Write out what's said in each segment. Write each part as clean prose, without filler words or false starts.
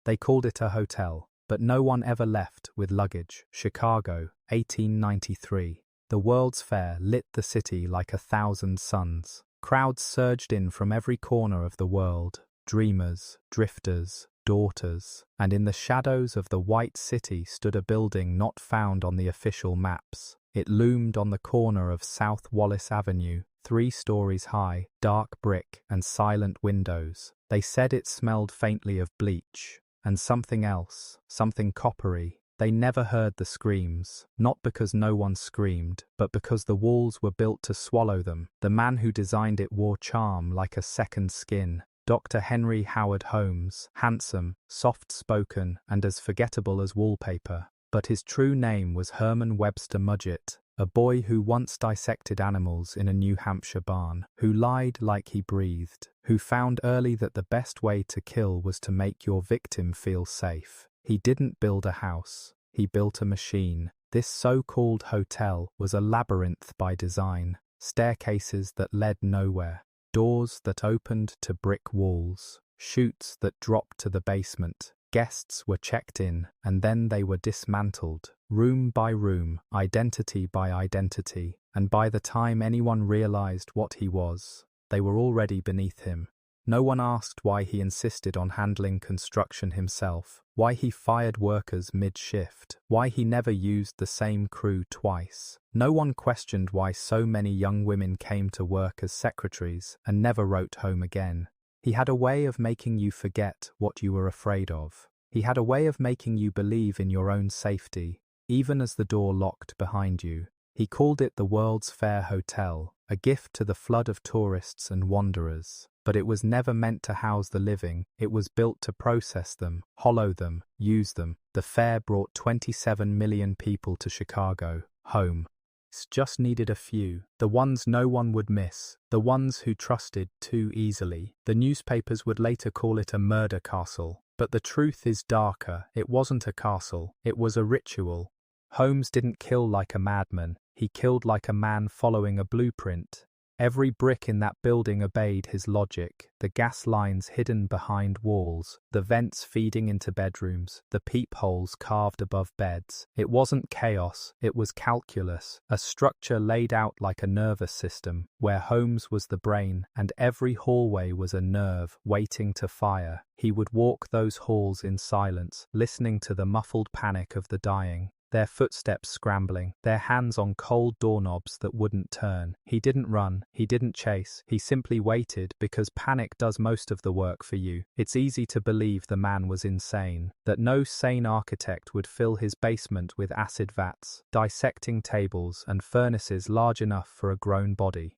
They called it a hotel, but no one ever left with luggage. Chicago, 1893. The World's Fair lit the city like 1,000 suns. Crowds surged in from every corner of the world, dreamers, drifters, daughters, and in the shadows of the White City stood a building not found on the official maps. It loomed on the corner of South Wallace Avenue, 3 stories high, dark brick and silent windows. They said it smelled faintly of bleach, and something else, something coppery. They never heard the screams, not because no one screamed, but because the walls were built to swallow them. The man who designed it wore charm like a second skin. Dr. Henry Howard Holmes, handsome, soft-spoken, and as forgettable as wallpaper. But his true name was Herman Webster Mudgett, a boy who once dissected animals in a New Hampshire barn, who lied like he breathed, who found early that the best way to kill was to make your victim feel safe. He didn't build a house, he built a machine. This so-called hotel was a labyrinth by design, staircases that led nowhere, doors that opened to brick walls, chutes that dropped to the basement. Guests were checked in, and then they were dismantled, room by room, identity by identity, and by the time anyone realized what he was, they were already beneath him. No one asked why he insisted on handling construction himself, why he fired workers mid-shift, why he never used the same crew twice. No one questioned why so many young women came to work as secretaries and never wrote home again. He had a way of making you forget what you were afraid of. He had a way of making you believe in your own safety, even as the door locked behind you. He called it the World's Fair Hotel, a gift to the flood of tourists and wanderers. But it was never meant to house the living, it was built to process them, hollow them, use them. The fair brought 27 million people to Chicago, home. It just needed a few, the ones no one would miss, the ones who trusted too easily. The newspapers would later call it a murder castle, but the truth is darker. It wasn't a castle, it was a ritual. Holmes didn't kill like a madman, he killed like a man following a blueprint. Every brick in that building obeyed his logic, the gas lines hidden behind walls, the vents feeding into bedrooms, the peepholes carved above beds. It wasn't chaos, it was calculus, a structure laid out like a nervous system, where Holmes was the brain, and every hallway was a nerve waiting to fire. He would walk those halls in silence, listening to the muffled panic of the dying. Their footsteps scrambling, their hands on cold doorknobs that wouldn't turn. He didn't run, he didn't chase, he simply waited because panic does most of the work for you. It's easy to believe the man was insane, that no sane architect would fill his basement with acid vats, dissecting tables, and furnaces large enough for a grown body.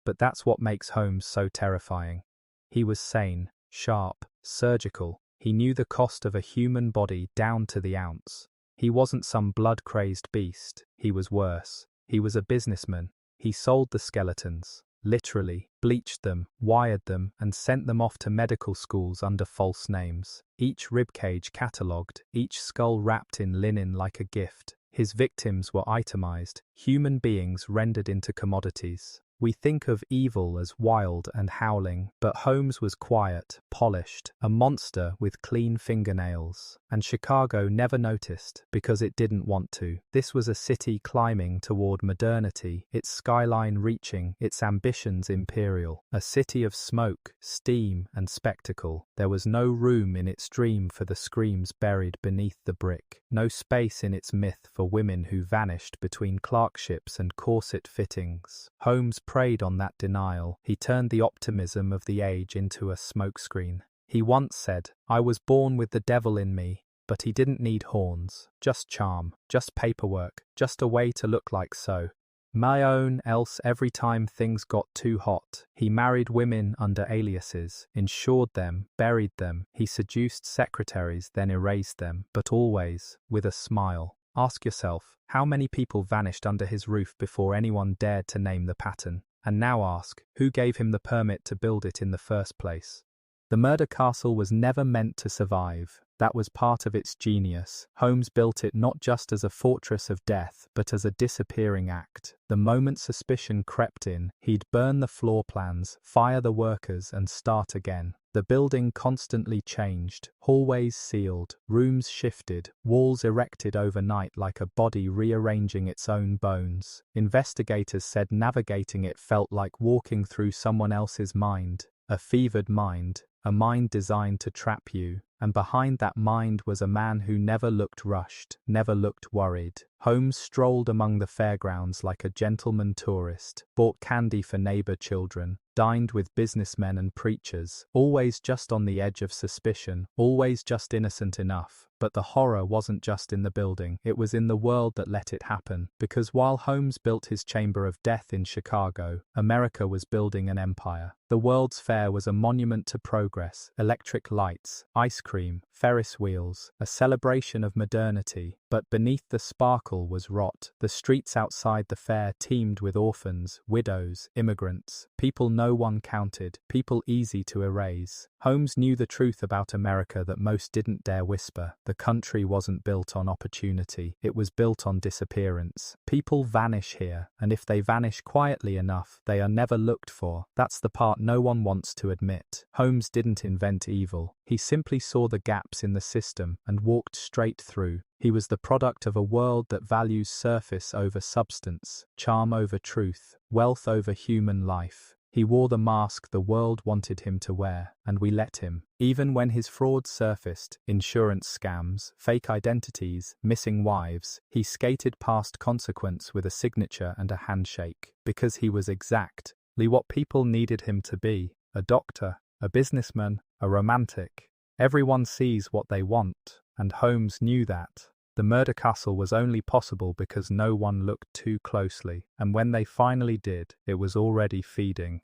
But that's what makes Holmes so terrifying. He was sane, sharp, surgical. He knew the cost of a human body down to the ounce. He wasn't some blood-crazed beast, he was worse. He was a businessman. He sold the skeletons, literally, bleached them, wired them, and sent them off to medical schools under false names. Each ribcage catalogued, each skull wrapped in linen like a gift. His victims were itemized, human beings rendered into commodities. We think of evil as wild and howling, but Holmes was quiet, polished, a monster with clean fingernails. And Chicago never noticed, because it didn't want to. This was a city climbing toward modernity, its skyline reaching, its ambitions imperial. A city of smoke, steam, and spectacle. There was no room in its dream for the screams buried beneath the brick. No space in its myth for women who vanished between clerkships and corset fittings. Holmes preyed on that denial. He turned the optimism of the age into a smokescreen. He once said, "I was born with the devil in me," but he didn't need horns, just charm, just paperwork, just a way to look like so. My own, else every time things got too hot, he married women under aliases, insured them, buried them, he seduced secretaries, then erased them, but always with a smile. Ask yourself, how many people vanished under his roof before anyone dared to name the pattern? And now ask, who gave him the permit to build it in the first place? The murder castle was never meant to survive. That was part of its genius. Holmes built it not just as a fortress of death, but as a disappearing act. The moment suspicion crept in, he'd burn the floor plans, fire the workers, and start again. The building constantly changed, hallways sealed, rooms shifted, walls erected overnight like a body rearranging its own bones. Investigators said navigating it felt like walking through someone else's mind, a fevered mind, a mind designed to trap you. And behind that mind was a man who never looked rushed, never looked worried. Holmes strolled among the fairgrounds like a gentleman tourist, bought candy for neighbor children, dined with businessmen and preachers, always just on the edge of suspicion, always just innocent enough. But the horror wasn't just in the building, it was in the world that let it happen. Because while Holmes built his chamber of death in Chicago, America was building an empire. The World's Fair was a monument to progress, electric lights, ice cream, Ferris wheels, a celebration of modernity. But beneath the sparkle was rot. The streets outside the fair teemed with orphans, widows, immigrants, people no one counted, people easy to erase. Holmes knew the truth about America that most didn't dare whisper. The country wasn't built on opportunity, it was built on disappearance. People vanish here, and if they vanish quietly enough, they are never looked for. That's the part no one wants to admit. Holmes didn't invent evil. He simply saw the gaps in the system and walked straight through. He was the product of a world that values surface over substance, charm over truth, wealth over human life. He wore the mask the world wanted him to wear, and we let him. Even when his frauds surfaced, insurance scams, fake identities, missing wives, he skated past consequence with a signature and a handshake, because he was exactly what people needed him to be: a doctor, a businessman, a romantic. Everyone sees what they want, and Holmes knew that. The murder castle was only possible because no one looked too closely, and when they finally did, it was already feeding.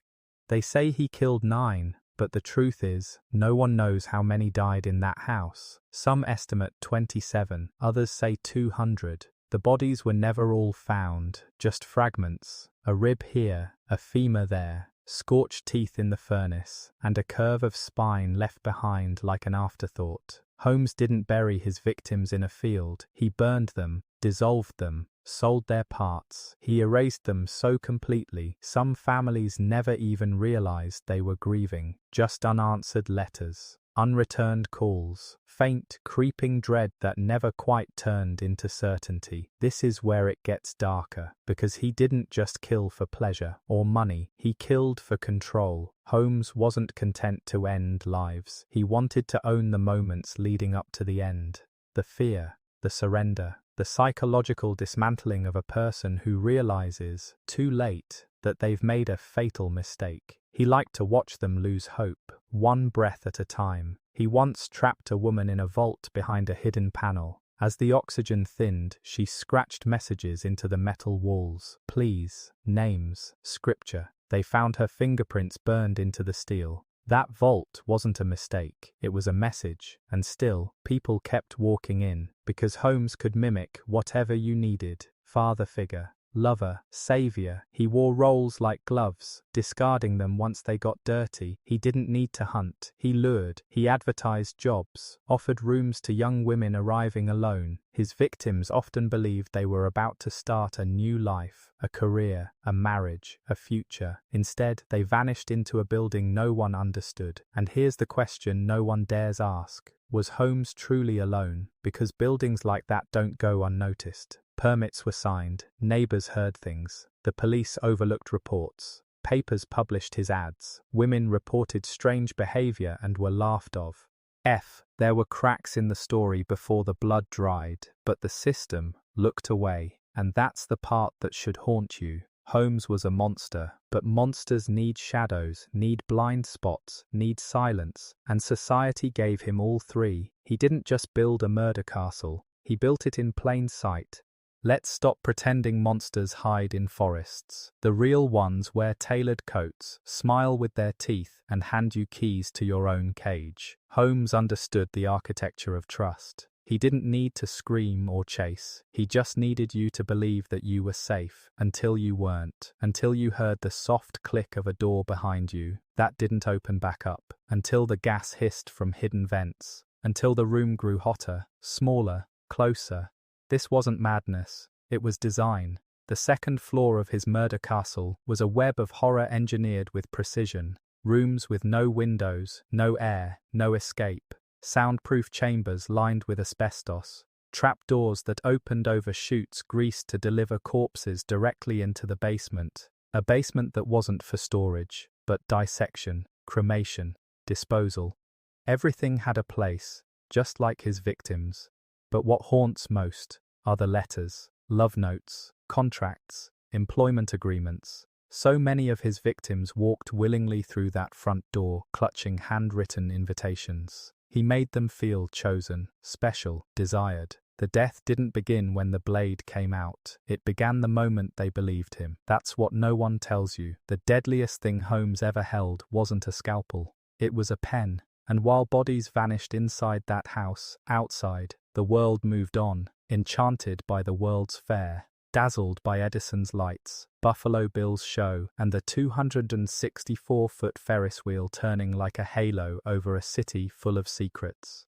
They say he killed 9, but the truth is, no one knows how many died in that house. Some estimate 27, others say 200. The bodies were never all found, just fragments, a rib here, a femur there, scorched teeth in the furnace, and a curve of spine left behind like an afterthought. Holmes didn't bury his victims in a field, he burned them, dissolved them, sold their parts. He erased them so completely, some families never even realized they were grieving. Just unanswered letters, unreturned calls, faint, creeping dread that never quite turned into certainty. This is where it gets darker, because he didn't just kill for pleasure or money, he killed for control. Holmes wasn't content to end lives, he wanted to own the moments leading up to the end. The fear, the surrender, the psychological dismantling of a person who realizes, too late, that they've made a fatal mistake. He liked to watch them lose hope, one breath at a time. He once trapped a woman in a vault behind a hidden panel. As the oxygen thinned, she scratched messages into the metal walls. Please, names, scripture. They found her fingerprints burned into the steel. That vault wasn't a mistake, it was a message, and still, people kept walking in, because Holmes could mimic whatever you needed. Father figure, lover, savior. He wore roles like gloves, discarding them once they got dirty. He didn't need to hunt, he lured, he advertised jobs, offered rooms to young women arriving alone. His victims often believed they were about to start a new life, a career, a marriage, a future. Instead, they vanished into a building no one understood. And here's the question no one dares ask. Was Holmes truly alone? Because buildings like that don't go unnoticed. Permits were signed, neighbors heard things, the police overlooked reports, papers published his ads, women reported strange behavior and were laughed of. There were cracks in the story before the blood dried, but the system looked away, and that's the part that should haunt you. Holmes was a monster, but monsters need shadows, need blind spots, need silence, and society gave him all three. He didn't just build a murder castle, he built it in plain sight. Let's stop pretending monsters hide in forests. The real ones wear tailored coats, smile with their teeth, and hand you keys to your own cage. Holmes understood the architecture of trust. He didn't need to scream or chase. He just needed you to believe that you were safe, until you weren't, until you heard the soft click of a door behind you that didn't open back up, until the gas hissed from hidden vents. until the room grew hotter, smaller, closer. This wasn't madness, it was design. The second floor of his murder castle was a web of horror engineered with precision. Rooms with no windows, no air, no escape. Soundproof chambers lined with asbestos. Trapdoors that opened over chutes greased to deliver corpses directly into the basement. A basement that wasn't for storage, but dissection, cremation, disposal. Everything had a place, just like his victims. But what haunts most are the letters, love notes, contracts, employment agreements. So many of his victims walked willingly through that front door, clutching handwritten invitations. He made them feel chosen, special, desired. The death didn't begin when the blade came out. It began the moment they believed him. That's what no one tells you. The deadliest thing Holmes ever held wasn't a scalpel. It was a pen. And while bodies vanished inside that house, outside, the world moved on, enchanted by the World's Fair, dazzled by Edison's lights, Buffalo Bill's show, and the 264-foot Ferris wheel turning like a halo over a city full of secrets.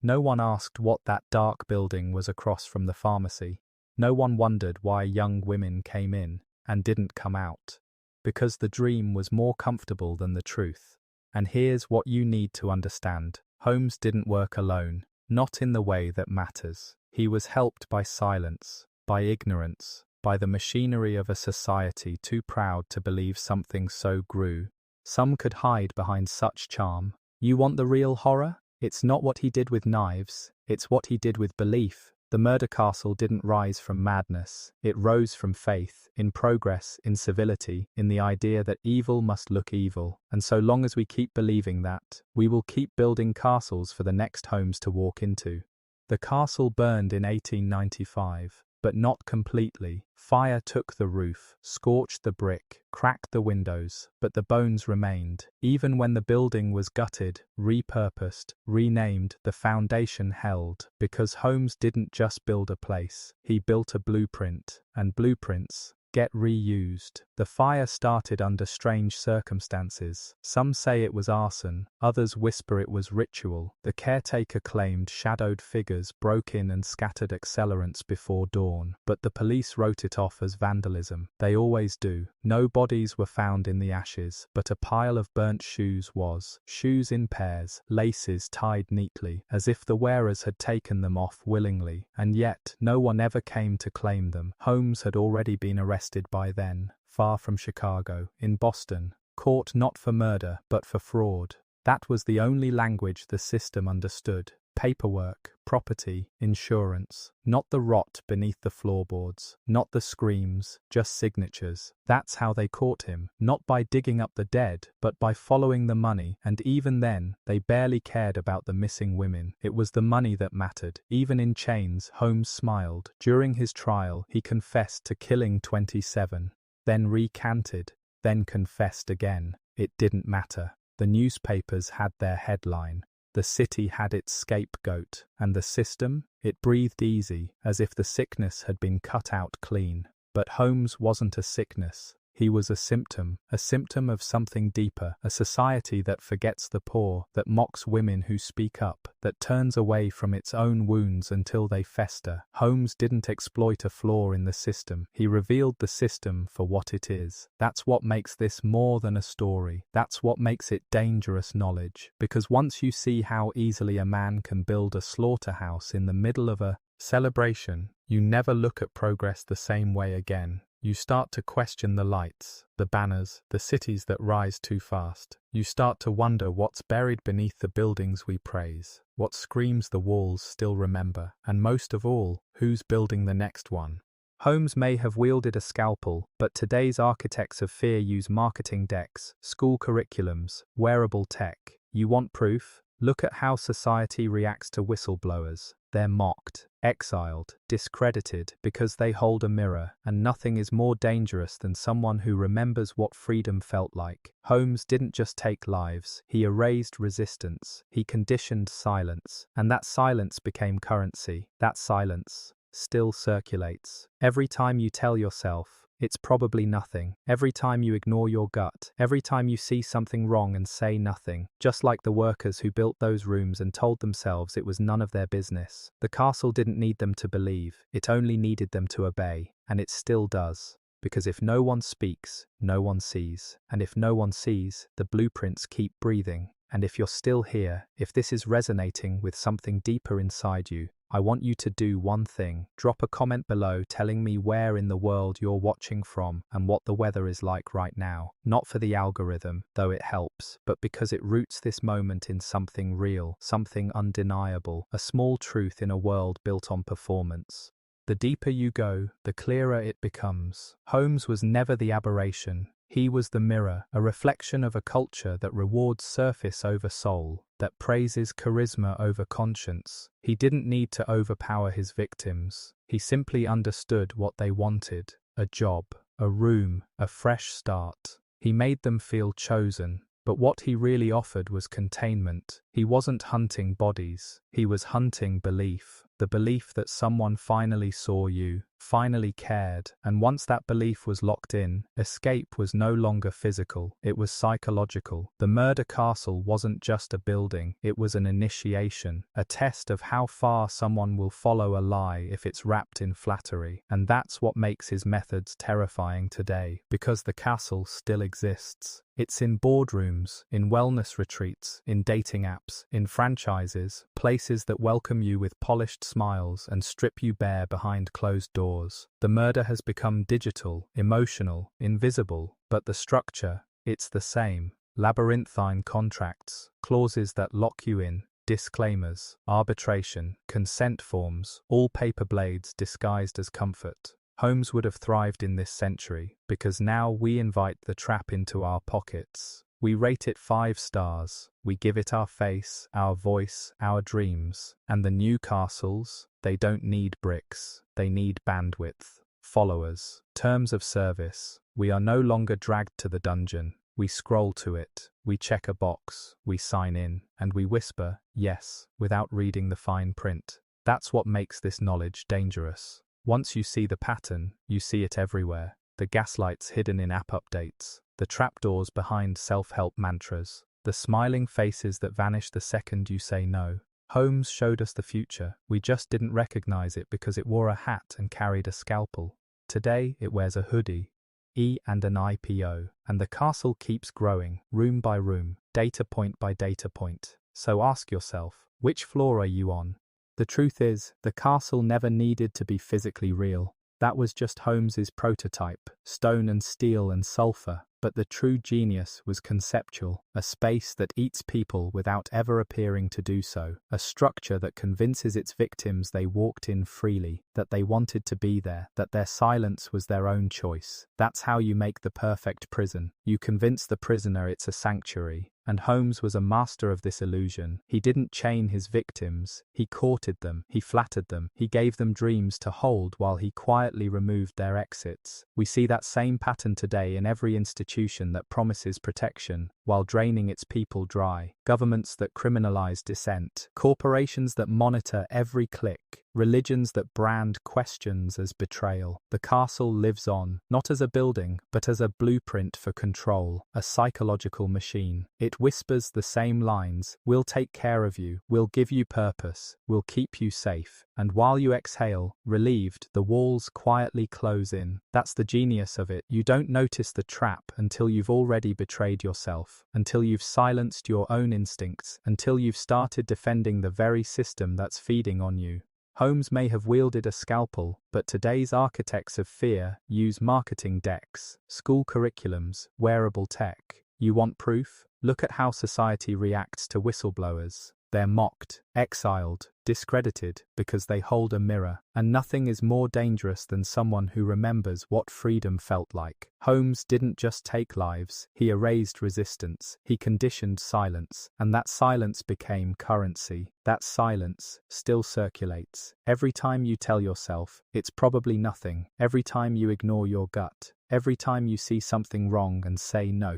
No one asked what that dark building was across from the pharmacy. No one wondered why young women came in and didn't come out. Because the dream was more comfortable than the truth. And here's what you need to understand. Holmes didn't work alone, not in the way that matters. He was helped by silence, by ignorance, by the machinery of a society too proud to believe something so grew. Some could hide behind such charm. You want the real horror? It's not what he did with knives, it's what he did with belief. The murder castle didn't rise from madness, it rose from faith, in progress, in civility, in the idea that evil must look evil, and so long as we keep believing that, we will keep building castles for the next Holmes to walk into. The castle burned in 1895, but not completely. Fire took the roof, scorched the brick, cracked the windows, but the bones remained. Even when the building was gutted, repurposed, renamed, the foundation held, because Holmes didn't just build a place, he built a blueprint, and blueprints get reused. The fire started under strange circumstances. Some say it was arson, others whisper it was ritual. The caretaker claimed shadowed figures broke in and scattered accelerants before dawn, but the police wrote it off as vandalism. They always do. No bodies were found in the ashes, but a pile of burnt shoes was. Shoes in pairs, laces tied neatly, as if the wearers had taken them off willingly, and yet no one ever came to claim them. Holmes had already been arrested by then, far from Chicago, in Boston, caught not for murder but for fraud. That was the only language the system understood. Paperwork, property, insurance, not the rot beneath the floorboards, not the screams, just signatures. That's how they caught him, not by digging up the dead, but by following the money, and even then, they barely cared about the missing women. It was the money that mattered. Even in chains, Holmes smiled. During his trial, he confessed to killing 27, then recanted, then confessed again. It didn't matter. The newspapers had their headline. The city had its scapegoat, and the system, it breathed easy, as if the sickness had been cut out clean. But Holmes wasn't a sickness. He was a symptom of something deeper, a society that forgets the poor, that mocks women who speak up, that turns away from its own wounds until they fester. Holmes didn't exploit a flaw in the system. He revealed the system for what it is. That's what makes this more than a story. That's what makes it dangerous knowledge. Because once you see how easily a man can build a slaughterhouse in the middle of a celebration, you never look at progress the same way again. You start to question the lights, the banners, the cities that rise too fast. You start to wonder what's buried beneath the buildings we praise, what screams the walls still remember, and most of all, who's building the next one. Holmes may have wielded a scalpel, but today's architects of fear use marketing decks, school curriculums, wearable tech. You want proof? Look at how society reacts to whistleblowers. They're mocked, exiled, discredited because they hold a mirror, and nothing is more dangerous than someone who remembers what freedom felt like. Holmes didn't just take lives, he erased resistance, he conditioned silence, and that silence became currency. That silence still circulates. Every time you tell yourself, It's probably nothing. Every time you ignore your gut, every time you see something wrong and say nothing, just like the workers who built those rooms and told themselves it was none of their business. The castle didn't need them to believe, it only needed them to obey, and it still does. Because if no one speaks, no one sees. And if no one sees, the blueprints keep breathing. And if you're still here, if this is resonating with something deeper inside you, I want you to do one thing. Drop a comment below telling me where in the world you're watching from and what the weather is like right now. Not for the algorithm, though it helps, but because it roots this moment in something real, something undeniable, a small truth in a world built on performance. The deeper you go, the clearer it becomes. Holmes was never the aberration. He was the mirror, a reflection of a culture that rewards surface over soul, that praises charisma over conscience. He didn't need to overpower his victims. He simply understood what they wanted: a job, a room, a fresh start. He made them feel chosen. But what he really offered was containment. He wasn't hunting bodies. He was hunting belief. The belief that someone finally saw you, finally cared, and once that belief was locked in, escape was no longer physical, it was psychological. The murder castle wasn't just a building, it was an initiation, a test of how far someone will follow a lie if it's wrapped in flattery. And that's what makes his methods terrifying today, because the castle still exists. It's in boardrooms, in wellness retreats, in dating apps, in franchises, places that welcome you with polished smiles and strip you bare behind closed doors. The murder has become digital, emotional, invisible, but the structure, it's the same. Labyrinthine contracts, clauses that lock you in, disclaimers, arbitration, consent forms, all paper blades disguised as comfort. Holmes would have thrived in this century, because now we invite the trap into our pockets. We rate it 5 stars, we give it our face, our voice, our dreams. And the new castles, they don't need bricks, they need bandwidth, followers, terms of service. We are no longer dragged to the dungeon. We scroll to it, we check a box, we sign in, and we whisper, yes, without reading the fine print. That's what makes this knowledge dangerous. Once you see the pattern, you see it everywhere. The gaslights hidden in app updates, the trapdoors behind self-help mantras, the smiling faces that vanish the second you say no. Holmes showed us the future. We just didn't recognize it because it wore a hat and carried a scalpel. Today, it wears a hoodie, and an IPO, and the castle keeps growing, room by room, data point by data point. So ask yourself, which floor are you on? The truth is, the castle never needed to be physically real. That was just Holmes's prototype, stone and steel and sulfur. But the true genius was conceptual, a space that eats people without ever appearing to do so, a structure that convinces its victims they walked in freely, that they wanted to be there, that their silence was their own choice. That's how you make the perfect prison. You convince the prisoner it's a sanctuary. And Holmes was a master of this illusion. He didn't chain his victims, he courted them, he flattered them, he gave them dreams to hold while he quietly removed their exits. We see that same pattern today in every institution that promises protection while draining its people dry. Governments that criminalize dissent, corporations that monitor every click, religions that brand questions as betrayal. The castle lives on, not as a building, but as a blueprint for control, a psychological machine. It whispers the same lines: we'll take care of you, we'll give you purpose, we'll keep you safe. And while you exhale, relieved, the walls quietly close in. That's the genius of it. You don't notice the trap until you've already betrayed yourself, until you've silenced your own instincts, until you've started defending the very system that's feeding on you. Holmes may have wielded a scalpel, but today's architects of fear use marketing decks, school curriculums, wearable tech. You want proof? Look at how society reacts to whistleblowers. They're mocked, exiled, discredited because they hold a mirror, and nothing is more dangerous than someone who remembers what freedom felt like. Holmes didn't just take lives, he erased resistance, he conditioned silence, and that silence became currency. That silence still circulates. Every time you tell yourself, it's probably nothing, every time you ignore your gut, every time you see something wrong and say no.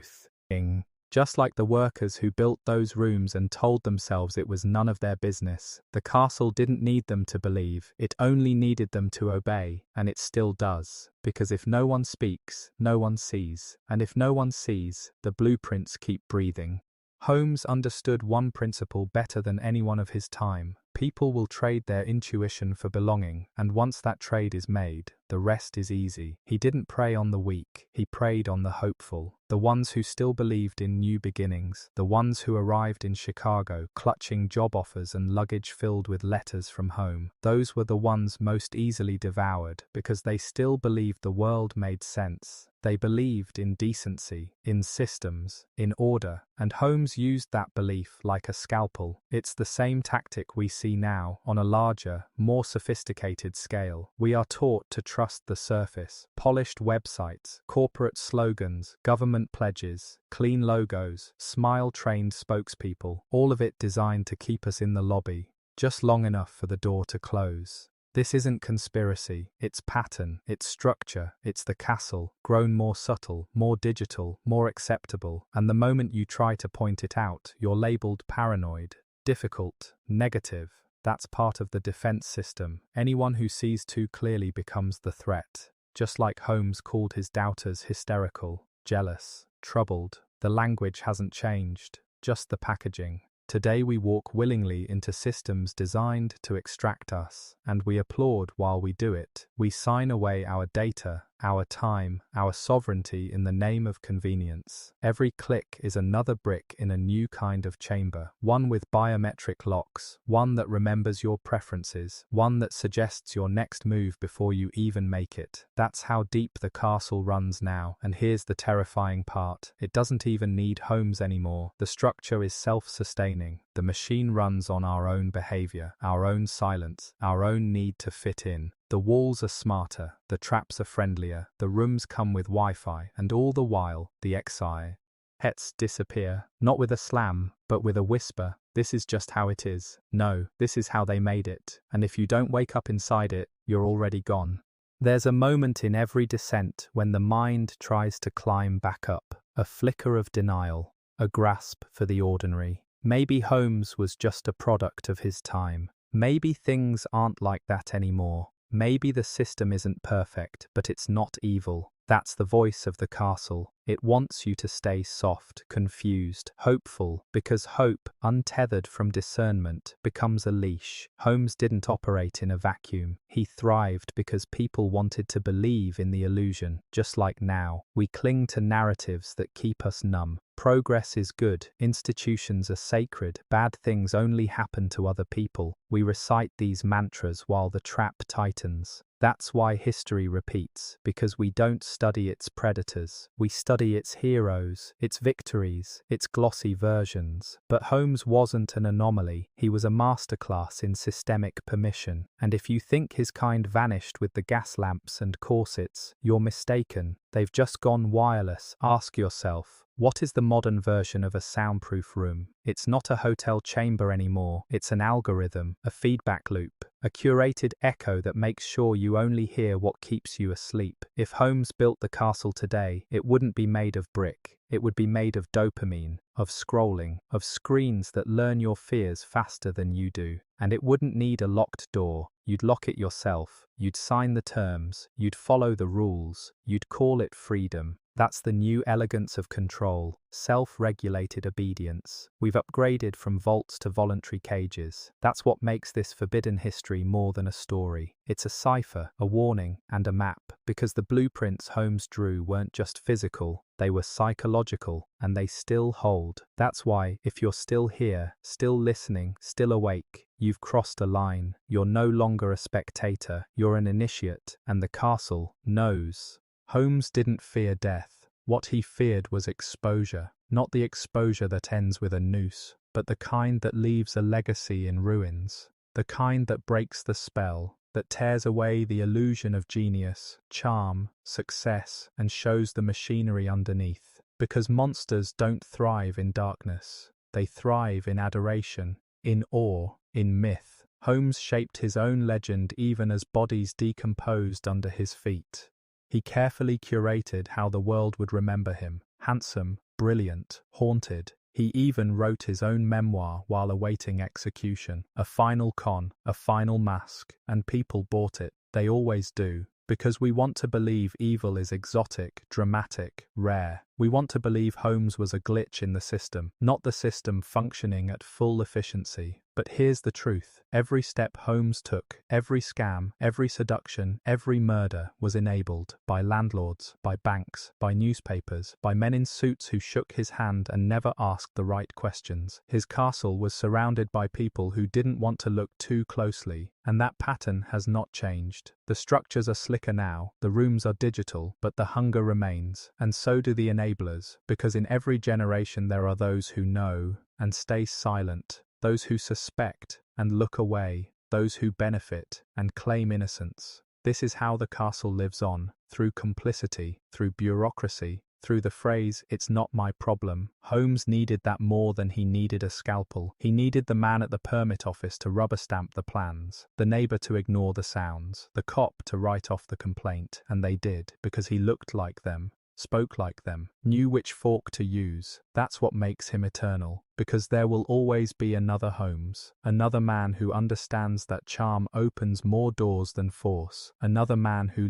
Just like the workers who built those rooms and told themselves it was none of their business, the castle didn't need them to believe, it only needed them to obey, and it still does. Because if no one speaks, no one sees, and if no one sees, the blueprints keep breathing. Holmes understood one principle better than anyone of his time. People will trade their intuition for belonging, and once that trade is made, the rest is easy. He didn't prey on the weak, he preyed on the hopeful, the ones who still believed in new beginnings, the ones who arrived in Chicago clutching job offers and luggage filled with letters from home. Those were the ones most easily devoured because they still believed the world made sense. They believed in decency, in systems, in order, and Holmes used that belief like a scalpel. It's the same tactic we see now, on a larger, more sophisticated scale. We are taught to trust the surface, polished websites, corporate slogans, government pledges, clean logos, smile-trained spokespeople, all of it designed to keep us in the lobby, just long enough for the door to close. This isn't conspiracy, it's pattern, it's structure, it's the castle, grown more subtle, more digital, more acceptable, and the moment you try to point it out, you're labeled paranoid, difficult, negative. That's part of the defense system. Anyone who sees too clearly becomes the threat. Just like Holmes called his doubters hysterical, jealous, troubled, the language hasn't changed, just the packaging. Today we walk willingly into systems designed to extract us, and we applaud while we do it. We sign away our data, our time, our sovereignty in the name of convenience. Every click is another brick in a new kind of chamber, one with biometric locks, one that remembers your preferences, one that suggests your next move before you even make it. That's how deep the castle runs now, and here's the terrifying part. It doesn't even need Holmes anymore. The structure is self-sustaining. The machine runs on our own behavior, our own silence, our own need to fit in. The walls are smarter, the traps are friendlier, the rooms come with Wi-Fi, and all the while, the exits disappear, not with a slam, but with a whisper. This is just how it is. No, this is how they made it, and if you don't wake up inside it, you're already gone. There's a moment in every descent when the mind tries to climb back up, a flicker of denial, a grasp for the ordinary. Maybe Holmes was just a product of his time. Maybe things aren't like that anymore. Maybe the system isn't perfect, but it's not evil. That's the voice of the castle. It wants you to stay soft, confused, hopeful, because hope, untethered from discernment, becomes a leash. Holmes didn't operate in a vacuum. He thrived because people wanted to believe in the illusion. Just like now, we cling to narratives that keep us numb. Progress is good, institutions are sacred, bad things only happen to other people. We recite these mantras while the trap tightens. That's why history repeats, because we don't study its predators. We study its heroes, its victories, its glossy versions. But Holmes wasn't an anomaly. He was a masterclass in systemic permission. And if you think his kind vanished with the gas lamps and corsets, you're mistaken. They've just gone wireless. Ask yourself, what is the modern version of a soundproof room? It's not a hotel chamber anymore. It's an algorithm, a feedback loop, a curated echo that makes sure you only hear what keeps you asleep. If Holmes built the castle today, it wouldn't be made of brick. It would be made of dopamine, of scrolling, of screens that learn your fears faster than you do. And it wouldn't need a locked door. You'd lock it yourself. You'd sign the terms. You'd follow the rules. You'd call it freedom. That's the new elegance of control, self-regulated obedience. We've upgraded from vaults to voluntary cages. That's what makes this forbidden history more than a story. It's a cipher, a warning, and a map, because the blueprints Holmes drew weren't just physical, they were psychological, and they still hold. That's why, if you're still here, still listening, still awake, you've crossed a line. You're no longer a spectator, you're an initiate, and the castle knows. Holmes didn't fear death. What he feared was exposure, not the exposure that ends with a noose, but the kind that leaves a legacy in ruins, the kind that breaks the spell, that tears away the illusion of genius, charm, success, and shows the machinery underneath. Because monsters don't thrive in darkness. They thrive in adoration, in awe, in myth. Holmes shaped his own legend even as bodies decomposed under his feet. He carefully curated how the world would remember him, handsome, brilliant, haunted. He even wrote his own memoir while awaiting execution. A final con, a final mask, and people bought it. They always do. Because we want to believe evil is exotic, dramatic, rare. We want to believe Holmes was a glitch in the system, not the system functioning at full efficiency. But here's the truth. Every step Holmes took, every scam, every seduction, every murder was enabled by landlords, by banks, by newspapers, by men in suits who shook his hand and never asked the right questions. His castle was surrounded by people who didn't want to look too closely, and that pattern has not changed. The structures are slicker now, the rooms are digital, but the hunger remains, and so do the enablers, because in every generation there are those who know and stay silent, those who suspect and look away, those who benefit and claim innocence. This is how the castle lives on, through complicity, through bureaucracy, through the phrase, "It's not my problem." Holmes needed that more than he needed a scalpel. He needed the man at the permit office to rubber stamp the plans, the neighbor to ignore the sounds, the cop to write off the complaint, and they did, because he looked like them, spoke like them, knew which fork to use. That's what makes him eternal, because there will always be another Holmes, another man who understands that charm opens more doors than force, another man who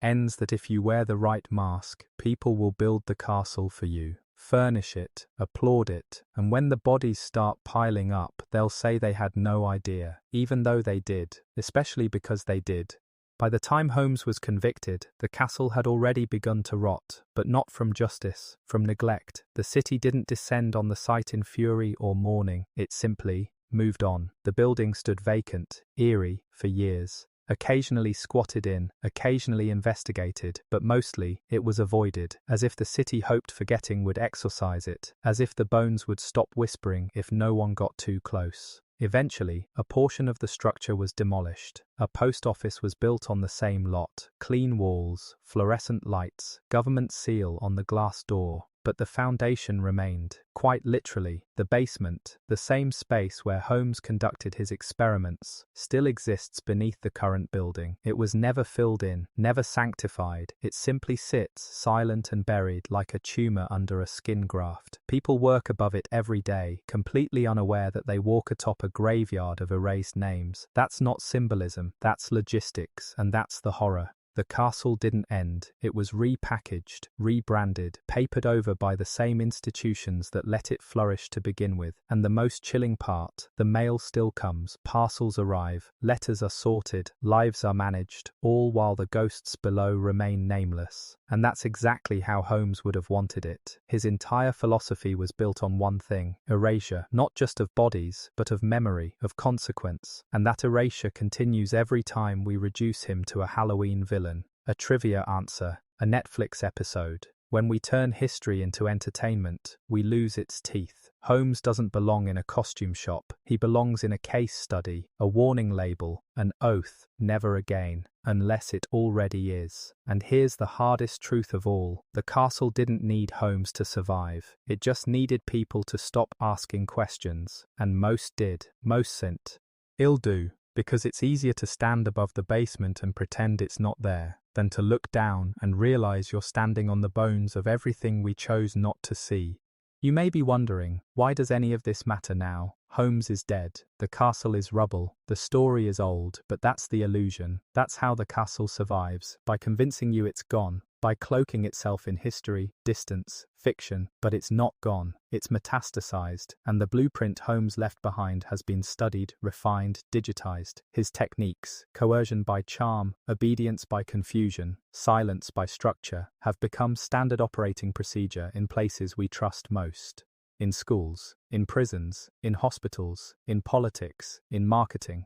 ends that if you wear the right mask, people will build the castle for you, furnish it, applaud it, and when the bodies start piling up, they'll say they had no idea, even though they did, especially because they did. By the time Holmes was convicted, the castle had already begun to rot, but not from justice, from neglect. The city didn't descend on the site in fury or mourning, it simply moved on. The building stood vacant, eerie, for years. Occasionally squatted in, occasionally investigated, but mostly it was avoided, as if the city hoped forgetting would exorcise it, as if the bones would stop whispering if no one got too close. Eventually, a portion of the structure was demolished. A post office was built on the same lot, clean walls, fluorescent lights, government seal on the glass door. But the foundation remained, quite literally. The basement, the same space where Holmes conducted his experiments, still exists beneath the current building. It was never filled in, never sanctified. It simply sits, silent and buried, like a tumor under a skin graft. People work above it every day, completely unaware that they walk atop a graveyard of erased names. That's not symbolism, that's logistics, and that's the horror. The castle didn't end. It was repackaged, rebranded, papered over by the same institutions that let it flourish to begin with. And the most chilling part, the mail still comes, parcels arrive, letters are sorted, lives are managed, all while the ghosts below remain nameless. And that's exactly how Holmes would have wanted it. His entire philosophy was built on one thing, erasure, not just of bodies, but of memory, of consequence. And that erasure continues every time we reduce him to a Halloween villain, a trivia answer, a Netflix episode. When we turn history into entertainment, we lose its teeth. Holmes doesn't belong in a costume shop. He belongs in a case study, a warning label, an oath, never again, unless it already is. And here's the hardest truth of all. The castle didn't need Holmes to survive. It just needed people to stop asking questions. And most did. Most sent. It'll do. Because it's easier to stand above the basement and pretend it's not there, than to look down and realize you're standing on the bones of everything we chose not to see. You may be wondering, why does any of this matter now? Holmes is dead, the castle is rubble, the story is old, but that's the illusion. That's how the castle survives, by convincing you it's gone, by cloaking itself in history, distance, fiction, but it's not gone, it's metastasized, and the blueprint Holmes left behind has been studied, refined, digitized. His techniques, coercion by charm, obedience by confusion, silence by structure, have become standard operating procedure in places we trust most. In schools, in prisons, in hospitals, in politics, in marketing.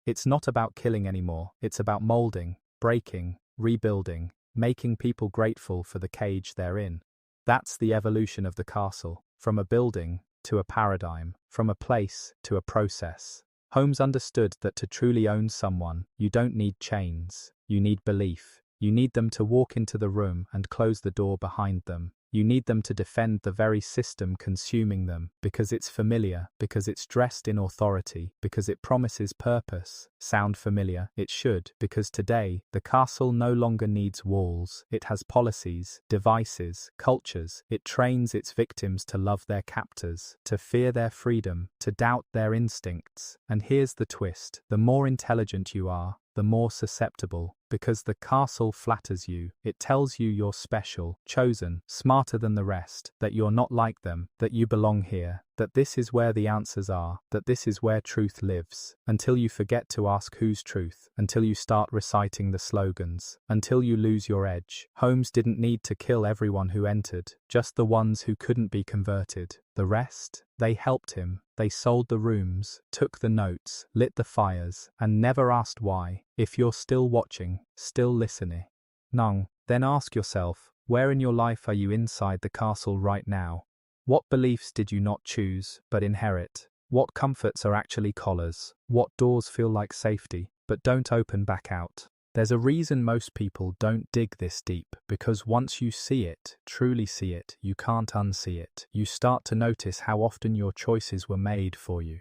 It's not about killing anymore, it's about molding, breaking, rebuilding, making people grateful for the cage they're in. That's the evolution of the castle, from a building to a paradigm, from a place to a process. Holmes understood that to truly own someone, you don't need chains, you need belief. You need them to walk into the room and close the door behind them. You need them to defend the very system consuming them, because it's familiar, because it's dressed in authority, because it promises purpose. Sound familiar? It should, because today, the castle no longer needs walls. It has policies, devices, cultures. It trains its victims to love their captors, to fear their freedom, to doubt their instincts. And here's the twist: the more intelligent you are, the more susceptible, because the castle flatters you. It tells you you're special, chosen, smarter than the rest, that you're not like them, that you belong here, that this is where the answers are, that this is where truth lives, until you forget to ask whose truth, until you start reciting the slogans, until you lose your edge. Holmes didn't need to kill everyone who entered, just the ones who couldn't be converted. The rest? They helped him. They sold the rooms, took the notes, lit the fires, and never asked why. If you're still watching, still listening, then ask yourself, where in your life are you inside the castle right now? What beliefs did you not choose, but inherit? What comforts are actually collars? What doors feel like safety, but don't open back out? There's a reason most people don't dig this deep, because once you see it, truly see it, you can't unsee it. You start to notice how often your choices were made for you,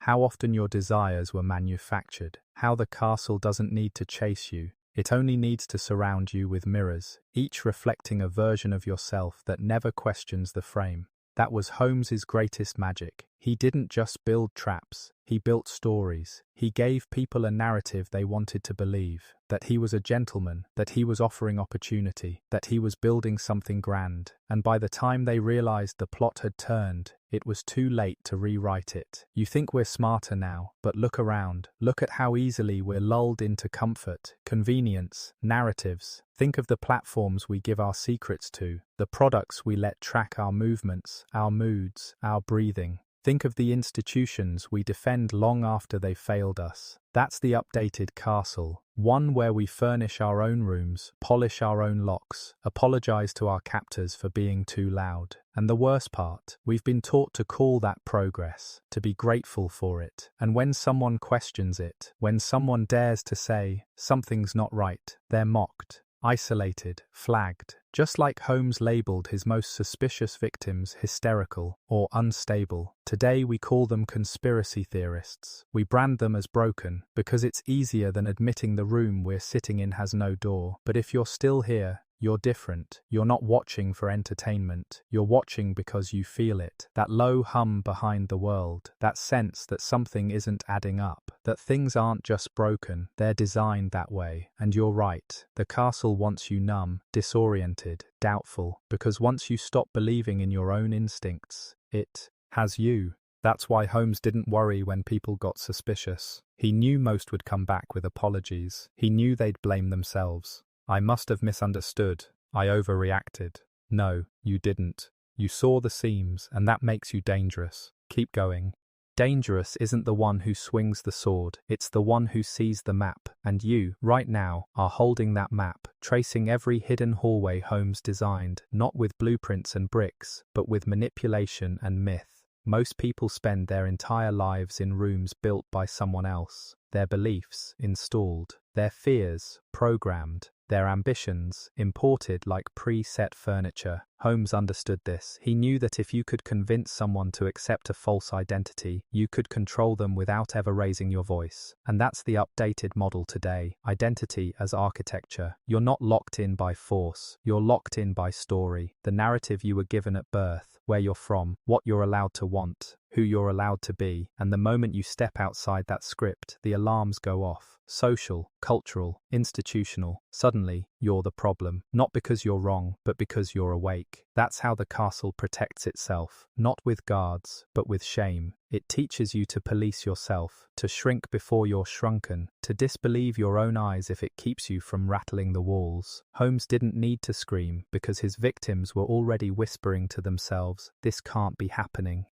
how often your desires were manufactured, how the castle doesn't need to chase you. It only needs to surround you with mirrors, each reflecting a version of yourself that never questions the frame. That was Holmes's greatest magic. He didn't just build traps, he built stories. He gave people a narrative they wanted to believe, that he was a gentleman, that he was offering opportunity, that he was building something grand. And by the time they realized the plot had turned, it was too late to rewrite it. You think we're smarter now, but look around. Look at how easily we're lulled into comfort, convenience, narratives. Think of the platforms we give our secrets to, the products we let track our movements, our moods, our breathing. Think of the institutions we defend long after they failed us. That's the updated castle, one where we furnish our own rooms, polish our own locks, apologize to our captors for being too loud. And the worst part, we've been taught to call that progress, to be grateful for it. And when someone questions it, when someone dares to say, something's not right, they're mocked, isolated, flagged. Just like Holmes labeled his most suspicious victims hysterical or unstable, today we call them conspiracy theorists. We brand them as broken because it's easier than admitting the room we're sitting in has no door. But if you're still here, you're different. You're not watching for entertainment. You're watching because you feel it. That low hum behind the world. That sense that something isn't adding up. That things aren't just broken. They're designed that way. And you're right. The castle wants you numb, disoriented, doubtful. Because once you stop believing in your own instincts, it has you. That's why Holmes didn't worry when people got suspicious. He knew most would come back with apologies. He knew they'd blame themselves. I must have misunderstood. I overreacted. No, you didn't. You saw the seams, and that makes you dangerous. Keep going. Dangerous isn't the one who swings the sword, it's the one who sees the map, and you, right now, are holding that map, tracing every hidden hallway Holmes designed, not with blueprints and bricks, but with manipulation and myth. Most people spend their entire lives in rooms built by someone else, their beliefs installed, their fears programmed, their ambitions imported like pre-set furniture. Holmes understood this. He knew that if you could convince someone to accept a false identity, you could control them without ever raising your voice. And that's the updated model today. Identity as architecture. You're not locked in by force. You're locked in by story. The narrative you were given at birth, where you're from, what you're allowed to want, who you're allowed to be, and the moment you step outside that script, the alarms go off. Social, cultural, institutional. Suddenly, you're the problem. Not because you're wrong, but because you're awake. That's how the castle protects itself. Not with guards, but with shame. It teaches you to police yourself, to shrink before you're shrunken, to disbelieve your own eyes if it keeps you from rattling the walls. Holmes didn't need to scream, because his victims were already whispering to themselves, "This can't be happening."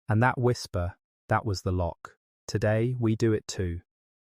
And that whisper, that was the lock. Today, we do it too.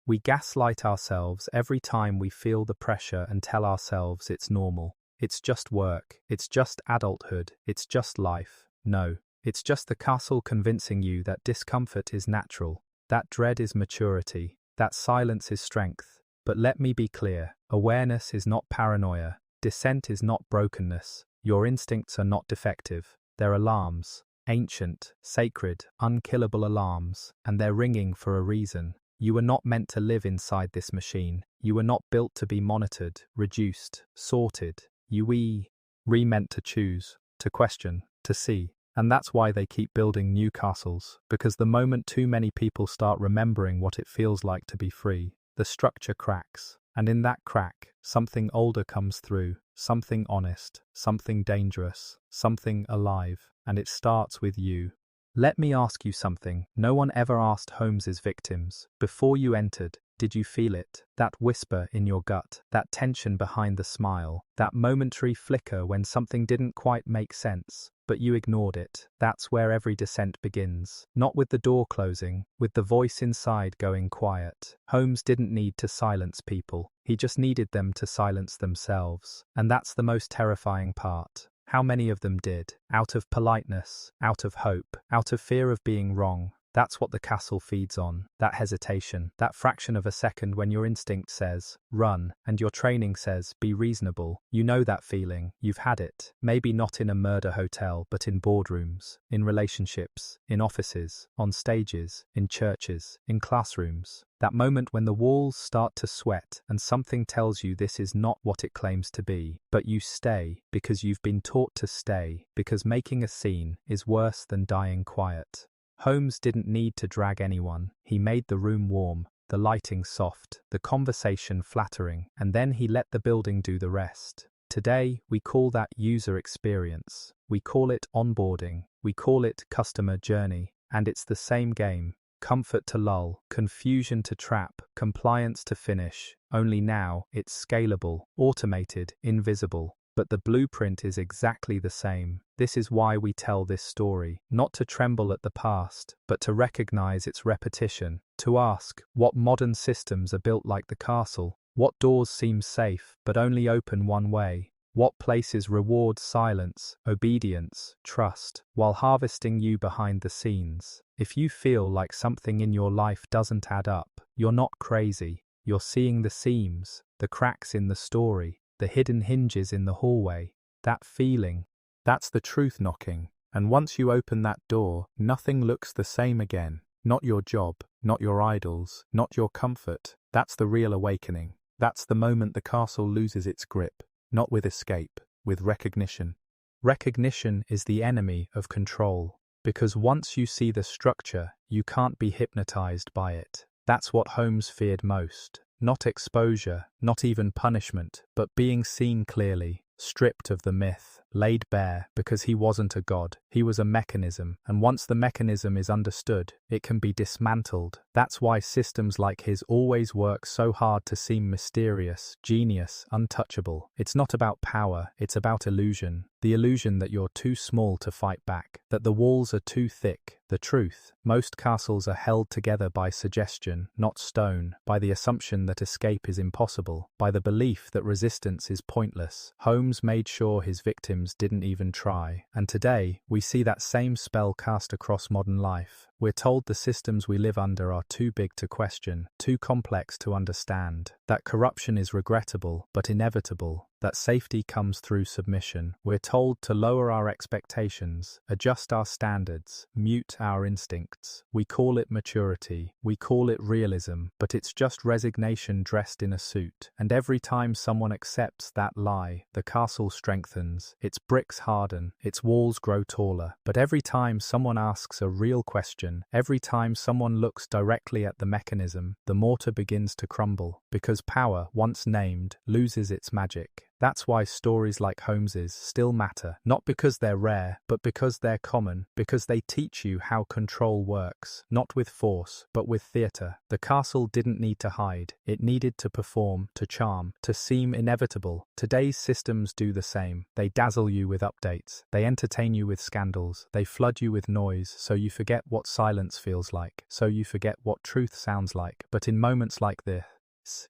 We gaslight ourselves every time we feel the pressure and tell ourselves it's normal. It's just work. It's just adulthood. It's just life. No, it's just the castle convincing you that discomfort is natural, that dread is maturity, that silence is strength. But let me be clear, awareness is not paranoia, dissent is not brokenness. Your instincts are not defective. They're alarms. Ancient, sacred, unkillable alarms, and they're ringing for a reason. You were not meant to live inside this machine. You were not built to be monitored, reduced, sorted. You were meant to choose, to question, to see. And that's why they keep building new castles, because the moment too many people start remembering what it feels like to be free, the structure cracks. And in that crack, something older comes through, something honest, something dangerous, something alive, and it starts with you. Let me ask you something. No one ever asked Holmes's victims. Before you entered, did you feel it? That whisper in your gut, that tension behind the smile, that momentary flicker when something didn't quite make sense, but you ignored it. That's where every descent begins. Not with the door closing, with the voice inside going quiet. Holmes didn't need to silence people. He just needed them to silence themselves. And that's the most terrifying part. How many of them did? Out of politeness, out of hope, out of fear of being wrong. That's what the castle feeds on, that hesitation, that fraction of a second when your instinct says, run, and your training says, be reasonable. You know that feeling, you've had it. Maybe not in a murder hotel, but in boardrooms, in relationships, in offices, on stages, in churches, in classrooms. That moment when the walls start to sweat and something tells you this is not what it claims to be, but you stay because you've been taught to stay, because making a scene is worse than dying quiet. Holmes didn't need to drag anyone. He made the room warm, the lighting soft, the conversation flattering, and then he let the building do the rest. Today, we call that user experience. We call it onboarding. We call it customer journey. And it's the same game. Comfort to lull, confusion to trap, compliance to finish. Only now, it's scalable, automated, invisible. But the blueprint is exactly the same. This is why we tell this story, not to tremble at the past, but to recognize its repetition, to ask, what modern systems are built like the castle? What doors seem safe, but only open one way? What places reward silence, obedience, trust, while harvesting you behind the scenes? If you feel like something in your life doesn't add up, you're not crazy. You're seeing the seams, the cracks in the story, the hidden hinges in the hallway. That feeling, that's the truth knocking. And once you open that door, nothing looks the same again. Not your job, not your idols, not your comfort. That's the real awakening. That's the moment the castle loses its grip. Not with escape, with recognition. Recognition is the enemy of control, because once you see the structure, you can't be hypnotized by it. That's what Holmes feared most. Not exposure, not even punishment, but being seen clearly, stripped of the myth, laid bare, because he wasn't a god. He was a mechanism, and once the mechanism is understood, it can be dismantled. That's why systems like his always work so hard to seem mysterious, genius, untouchable. It's not about power, it's about illusion. The illusion that you're too small to fight back, that the walls are too thick. The truth, most castles are held together by suggestion, not stone, by the assumption that escape is impossible, by the belief that resistance is pointless. Holmes made sure his victims didn't even try, and today, we see that same spell cast across modern life. We're told the systems we live under are too big to question, too complex to understand, that corruption is regrettable but inevitable, that safety comes through submission. We're told to lower our expectations, adjust our standards, mute our instincts. We call it maturity, we call it realism, but it's just resignation dressed in a suit. And every time someone accepts that lie, the castle strengthens, its bricks harden, its walls grow taller. But every time someone asks a real question, every time someone looks directly at the mechanism, the mortar begins to crumble, because power, once named, loses its magic. That's why stories like Holmes's still matter, not because they're rare, but because they're common, because they teach you how control works, not with force, but with theatre. The castle didn't need to hide, it needed to perform, to charm, to seem inevitable. Today's systems do the same. They dazzle you with updates, they entertain you with scandals, they flood you with noise so you forget what silence feels like, so you forget what truth sounds like. But in moments like this,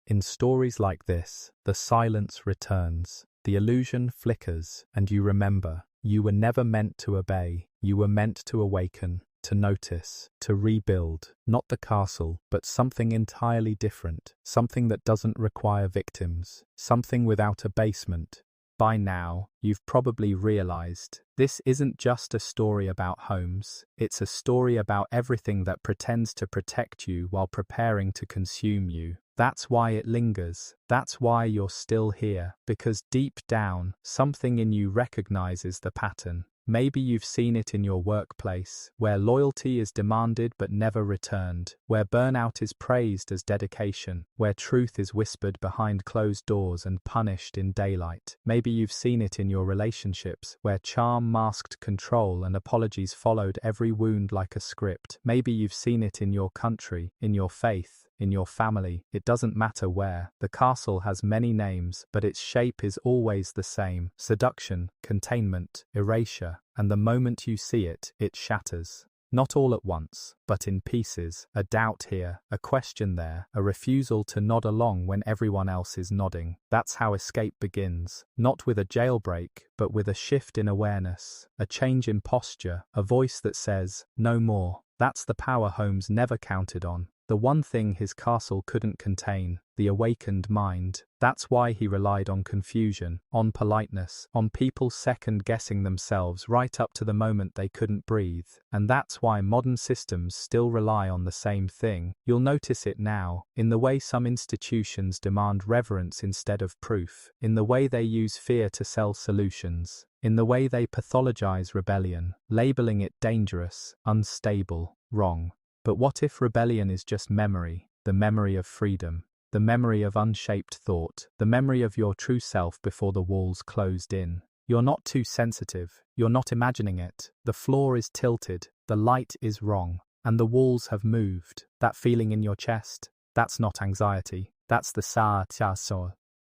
in stories like this, the silence returns, the illusion flickers, and you remember, you were never meant to obey, you were meant to awaken, to notice, to rebuild, not the castle, but something entirely different, something that doesn't require victims, something without a basement, By now, you've probably realized this isn't just a story about Holmes, it's a story about everything that pretends to protect you while preparing to consume you. That's why it lingers, that's why you're still here, because deep down, something in you recognizes the pattern. Maybe you've seen it in your workplace, where loyalty is demanded but never returned, where burnout is praised as dedication, where truth is whispered behind closed doors and punished in daylight. Maybe you've seen it in your relationships, where charm masked control and apologies followed every wound like a script. Maybe you've seen it in your country, in your faith, in your family. It doesn't matter where. The castle has many names, but its shape is always the same: seduction, containment, erasure, and the moment you see it, it shatters. Not all at once, but in pieces. A doubt here, a question there, a refusal to nod along when everyone else is nodding. That's how escape begins. Not with a jailbreak, but with a shift in awareness, a change in posture, a voice that says, "No more." That's the power Holmes never counted on. The one thing his castle couldn't contain, the awakened mind. That's why he relied on confusion, on politeness, on people second-guessing themselves right up to the moment they couldn't breathe. And that's why modern systems still rely on the same thing. You'll notice it now, in the way some institutions demand reverence instead of proof, in the way they use fear to sell solutions, in the way they pathologize rebellion, labeling it dangerous, unstable, wrong. But what if rebellion is just memory, the memory of freedom, the memory of unshaped thought, the memory of your true self before the walls closed in? You're not too sensitive, you're not imagining it. The floor is tilted, the light is wrong, and the walls have moved. That feeling in your chest, that's not anxiety, that's the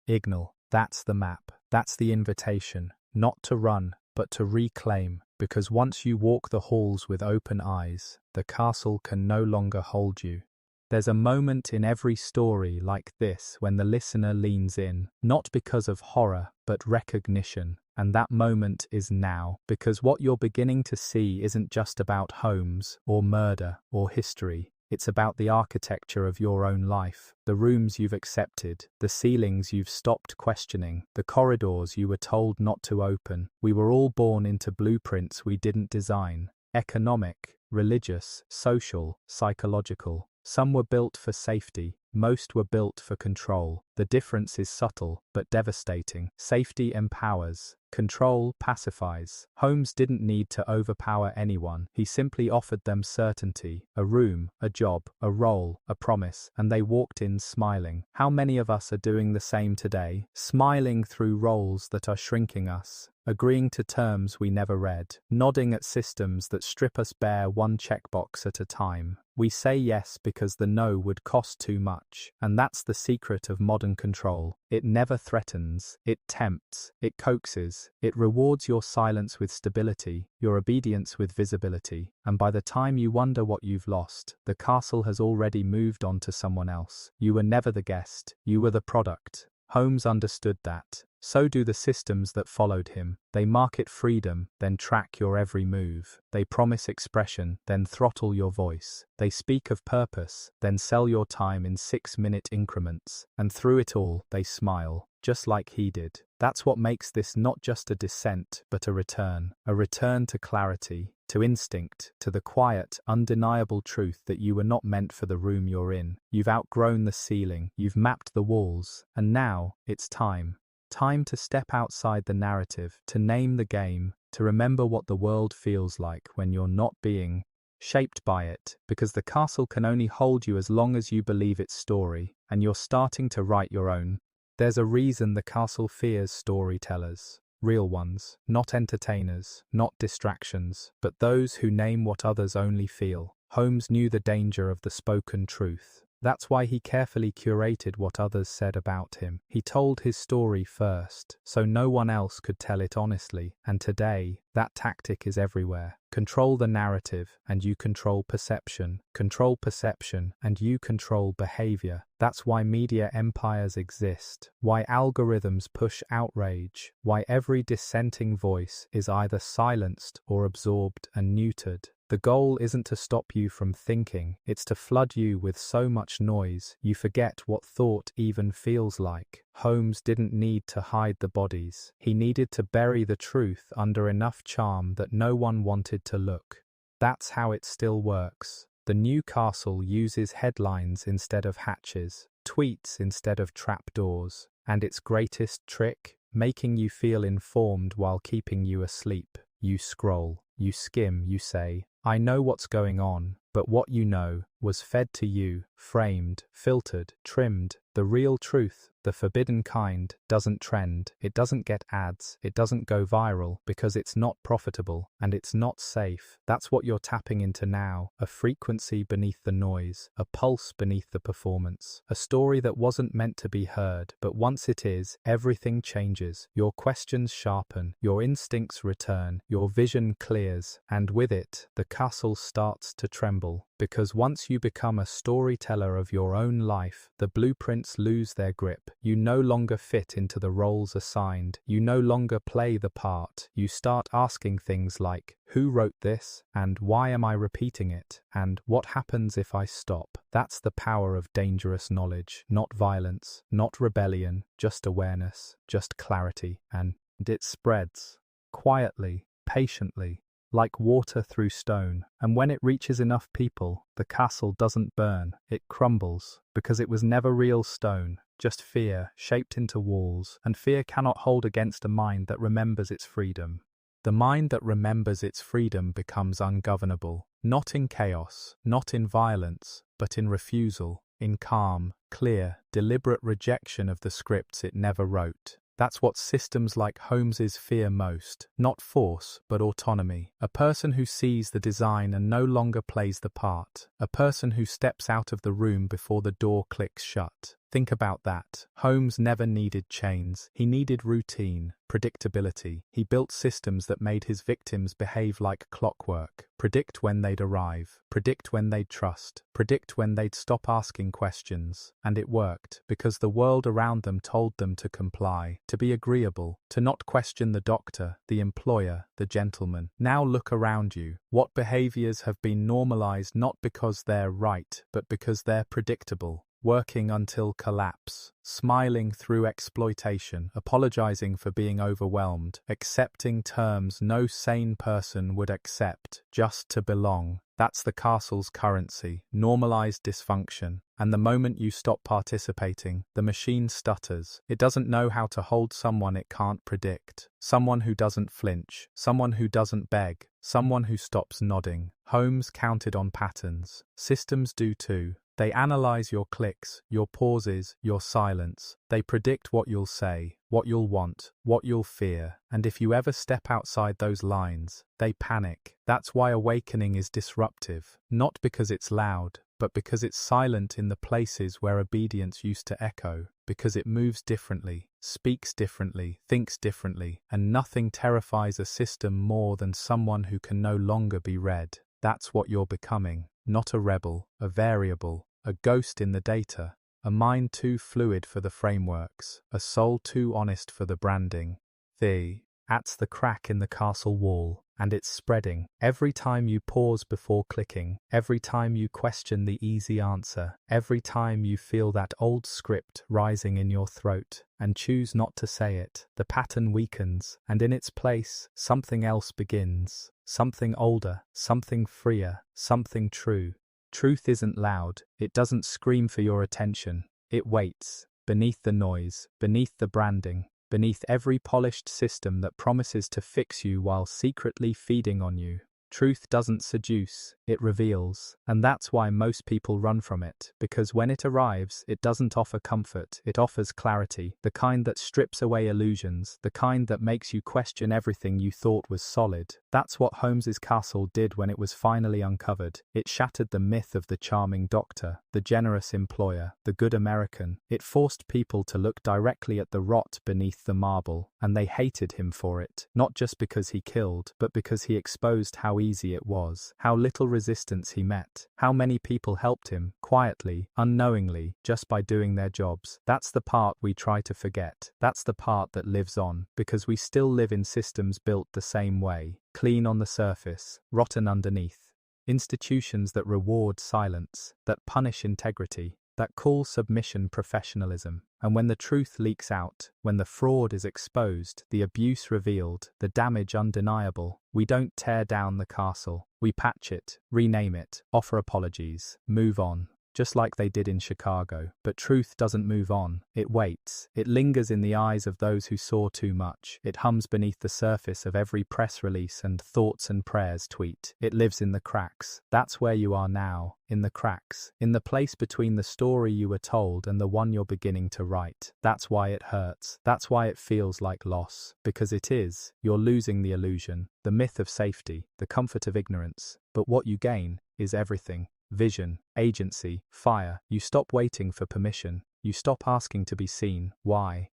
signal, that's the map, that's the invitation, not to run, but to reclaim. Because once you walk the halls with open eyes, the castle can no longer hold you. There's a moment in every story like this when the listener leans in, not because of horror, but recognition. And that moment is now, because what you're beginning to see isn't just about Holmes, or murder, or history. It's about the architecture of your own life, the rooms you've accepted, the ceilings you've stopped questioning, the corridors you were told not to open. We were all born into blueprints we didn't design: economic, religious, social, psychological. Some were built for safety, most were built for control. The difference is subtle, but devastating. Safety empowers, control pacifies. Holmes didn't need to overpower anyone, he simply offered them certainty, a room, a job, a role, a promise, and they walked in smiling. How many of us are doing the same today, smiling through roles that are shrinking us, agreeing to terms we never read, nodding at systems that strip us bare one checkbox at a time? We say yes because the no would cost too much, and that's the secret of modern control. It never threatens, it tempts, it coaxes, it rewards your silence with stability, your obedience with visibility, and by the time you wonder what you've lost, the castle has already moved on to someone else. You were never the guest, you were the product. Holmes understood that. So do the systems that followed him. They market freedom, then track your every move. They promise expression, then throttle your voice. They speak of purpose, then sell your time in 6-minute increments. And through it all, they smile, just like he did. That's what makes this not just a descent, but a return to clarity, to instinct, to the quiet, undeniable truth that you were not meant for the room you're in. You've outgrown the ceiling, you've mapped the walls, and now, it's time. Time to step outside the narrative, to name the game, to remember what the world feels like when you're not being shaped by it, because the castle can only hold you as long as you believe its story, and you're starting to write your own. There's a reason the castle fears storytellers. Real ones, not entertainers, not distractions, but those who name what others only feel. Holmes knew the danger of the spoken truth. That's why he carefully curated what others said about him. He told his story first, so no one else could tell it honestly, and today, that tactic is everywhere. Control the narrative, and you control perception. Control perception, and you control behavior. That's why media empires exist, why algorithms push outrage, why every dissenting voice is either silenced or absorbed and neutered. The goal isn't to stop you from thinking, it's to flood you with so much noise you forget what thought even feels like. Holmes didn't need to hide the bodies. He needed to bury the truth under enough charm that no one wanted to look. That's how it still works. The new castle uses headlines instead of hatches, tweets instead of trapdoors, and its greatest trick, making you feel informed while keeping you asleep. You scroll, you skim, you say, I know what's going on, but what you know was fed to you, framed, filtered, trimmed. The real truth, the forbidden kind, doesn't trend, it doesn't get ads, it doesn't go viral because it's not profitable and it's not safe. That's what you're tapping into now, a frequency beneath the noise, a pulse beneath the performance, a story that wasn't meant to be heard, but once it is, everything changes. Your questions sharpen, your instincts return, your vision clears, and with it, the castle starts to tremble. Because once you become a storyteller of your own life, the blueprints lose their grip. You no longer fit into the roles assigned. You no longer play the part. You start asking things like, who wrote this? And why am I repeating it? And what happens if I stop? That's the power of dangerous knowledge. Not violence, not rebellion, just awareness, just clarity. And it spreads. Quietly, patiently. Like water through stone, and when it reaches enough people, the castle doesn't burn, it crumbles, because it was never real stone, just fear shaped into walls, and fear cannot hold against a mind that remembers its freedom. The mind that remembers its freedom becomes ungovernable, not in chaos, not in violence, but in refusal, in calm, clear, deliberate rejection of the scripts it never wrote. That's what systems like Holmes's fear most, not force, but autonomy. A person who sees the design and no longer plays the part. A person who steps out of the room before the door clicks shut. Think about that. Holmes never needed chains. He needed routine, predictability. He built systems that made his victims behave like clockwork. Predict when they'd arrive. Predict when they'd trust. Predict when they'd stop asking questions. And it worked, because the world around them told them to comply, to be agreeable, to not question the doctor, the employer, the gentleman. Now look around you. What behaviors have been normalized not because they're right, but because they're predictable? Working until collapse, smiling through exploitation, apologizing for being overwhelmed, accepting terms no sane person would accept just to belong. That's the castle's currency, normalized dysfunction. And the moment you stop participating, the machine stutters. It doesn't know how to hold someone it can't predict. Someone who doesn't flinch, someone who doesn't beg, someone who stops nodding. Holmes counted on patterns. Systems do too. They analyze your clicks, your pauses, your silence. They predict what you'll say, what you'll want, what you'll fear. And if you ever step outside those lines, they panic. That's why awakening is disruptive. Not because it's loud, but because it's silent in the places where obedience used to echo. Because it moves differently, speaks differently, thinks differently. And nothing terrifies a system more than someone who can no longer be read. That's what you're becoming. Not a rebel, a variable, a ghost in the data, a mind too fluid for the frameworks, a soul too honest for the branding. That's the crack in the castle wall, and it's spreading. Every time you pause before clicking, every time you question the easy answer, every time you feel that old script rising in your throat and choose not to say it, the pattern weakens, and in its place, something else begins. Something older, something freer, something true. Truth isn't loud, it doesn't scream for your attention. It waits, beneath the noise, beneath the branding, beneath every polished system that promises to fix you while secretly feeding on you. Truth doesn't seduce, it reveals, and that's why most people run from it, because when it arrives, it doesn't offer comfort, it offers clarity, the kind that strips away illusions, the kind that makes you question everything you thought was solid. That's what Holmes's castle did when it was finally uncovered. It shattered the myth of the charming doctor, the generous employer, the good American. It forced people to look directly at the rot beneath the marble, and they hated him for it, not just because he killed, but because he exposed how easy it was, how little resistance he met, how many people helped him, quietly, unknowingly, just by doing their jobs. That's the part we try to forget. That's the part that lives on, because we still live in systems built the same way, clean on the surface, rotten underneath. Institutions that reward silence, that punish integrity, that call submission professionalism. And when the truth leaks out, when the fraud is exposed, the abuse revealed, the damage undeniable, we don't tear down the castle. We patch it, rename it, offer apologies, move on. Just like they did in Chicago. But truth doesn't move on. It waits. It lingers in the eyes of those who saw too much. It hums beneath the surface of every press release and thoughts and prayers tweet. It lives in the cracks. That's where you are now. In the cracks. In the place between the story you were told and the one you're beginning to write. That's why it hurts. That's why it feels like loss. Because it is. You're losing the illusion, the myth of safety, the comfort of ignorance. But what you gain is everything. Vision, agency, fire. You stop waiting for permission. You stop asking to be seen. Why?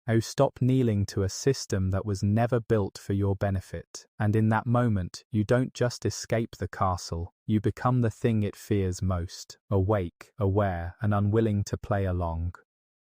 Oh, stop kneeling to a system that was never built for your benefit. And in that moment, you don't just escape the castle. You become the thing it fears most. Awake, aware, and unwilling to play along.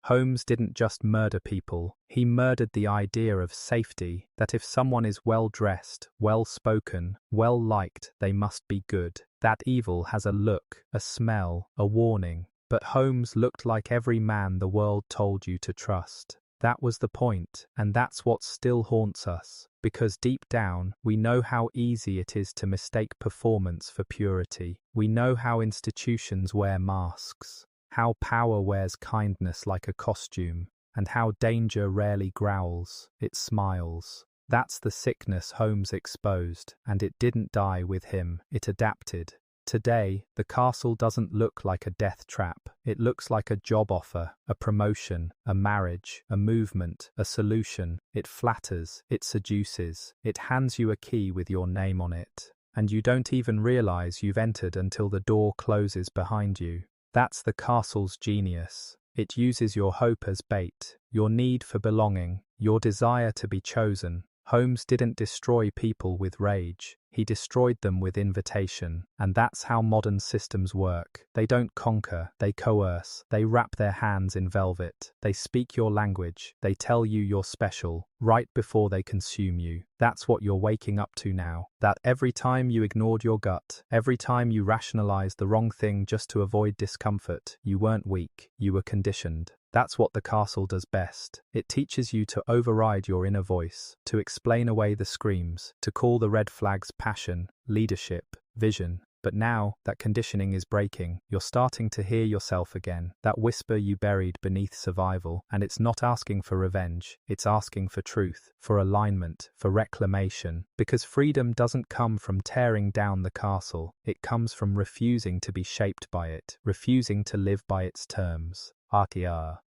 Holmes didn't just murder people, he murdered the idea of safety, that if someone is well-dressed, well-spoken, well-liked, they must be good. That evil has a look, a smell, a warning. But Holmes looked like every man the world told you to trust. That was the point, and that's what still haunts us. Because deep down, we know how easy it is to mistake performance for purity. We know how institutions wear masks. How power wears kindness like a costume, and how danger rarely growls, it smiles. That's the sickness Holmes exposed, and it didn't die with him, it adapted. Today, the castle doesn't look like a death trap. It looks like a job offer, a promotion, a marriage, a movement, a solution. It flatters, it seduces, it hands you a key with your name on it. And you don't even realize you've entered until the door closes behind you. That's the castle's genius. It uses your hope as bait, your need for belonging, your desire to be chosen. Holmes didn't destroy people with rage. He destroyed them with invitation. And that's how modern systems work. They don't conquer, they coerce. They wrap their hands in velvet. They speak your language. They tell you you're special, right before they consume you. That's what you're waking up to now. That every time you ignored your gut, every time you rationalized the wrong thing just to avoid discomfort, you weren't weak, you were conditioned. That's what the castle does best. It teaches you to override your inner voice, to explain away the screams, to call the red flags passion, leadership, vision. But now that conditioning is breaking, you're starting to hear yourself again, that whisper you buried beneath survival, and it's not asking for revenge, it's asking for truth, for alignment, for reclamation, because freedom doesn't come from tearing down the castle, it comes from refusing to be shaped by it, refusing to live by its terms. RTR.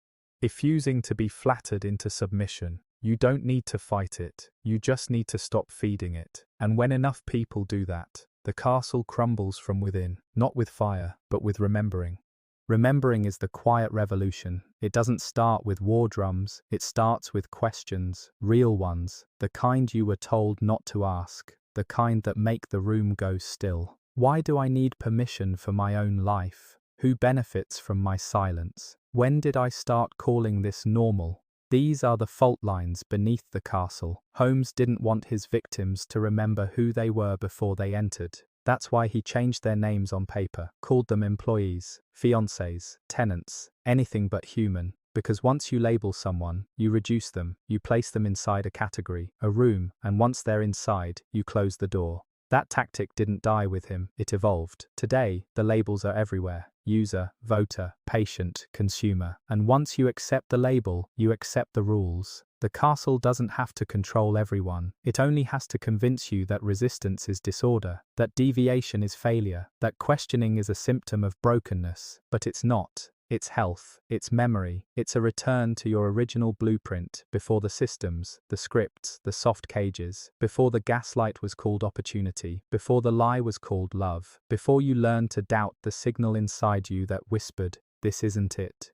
Refusing to be flattered into submission. You don't need to fight it, you just need to stop feeding it. And when enough people do that, the castle crumbles from within, not with fire, but with remembering. Remembering is the quiet revolution. It doesn't start with war drums, it starts with questions, real ones, the kind you were told not to ask, the kind that make the room go still. Why do I need permission for my own life? Who benefits from my silence? When did I start calling this normal? These are the fault lines beneath the castle. Holmes didn't want his victims to remember who they were before they entered. That's why he changed their names on paper, called them employees, fiancés, tenants, anything but human. Because once you label someone, you reduce them, you place them inside a category, a room, and once they're inside, you close the door. That tactic didn't die with him, it evolved. Today, the labels are everywhere. User, voter, patient, consumer. And once you accept the label, you accept the rules. The castle doesn't have to control everyone. It only has to convince you that resistance is disorder, that deviation is failure, that questioning is a symptom of brokenness. But it's not. It's health, it's memory, it's a return to your original blueprint before the systems, the scripts, the soft cages, before the gaslight was called opportunity, before the lie was called love, before you learned to doubt the signal inside you that whispered, "This isn't it."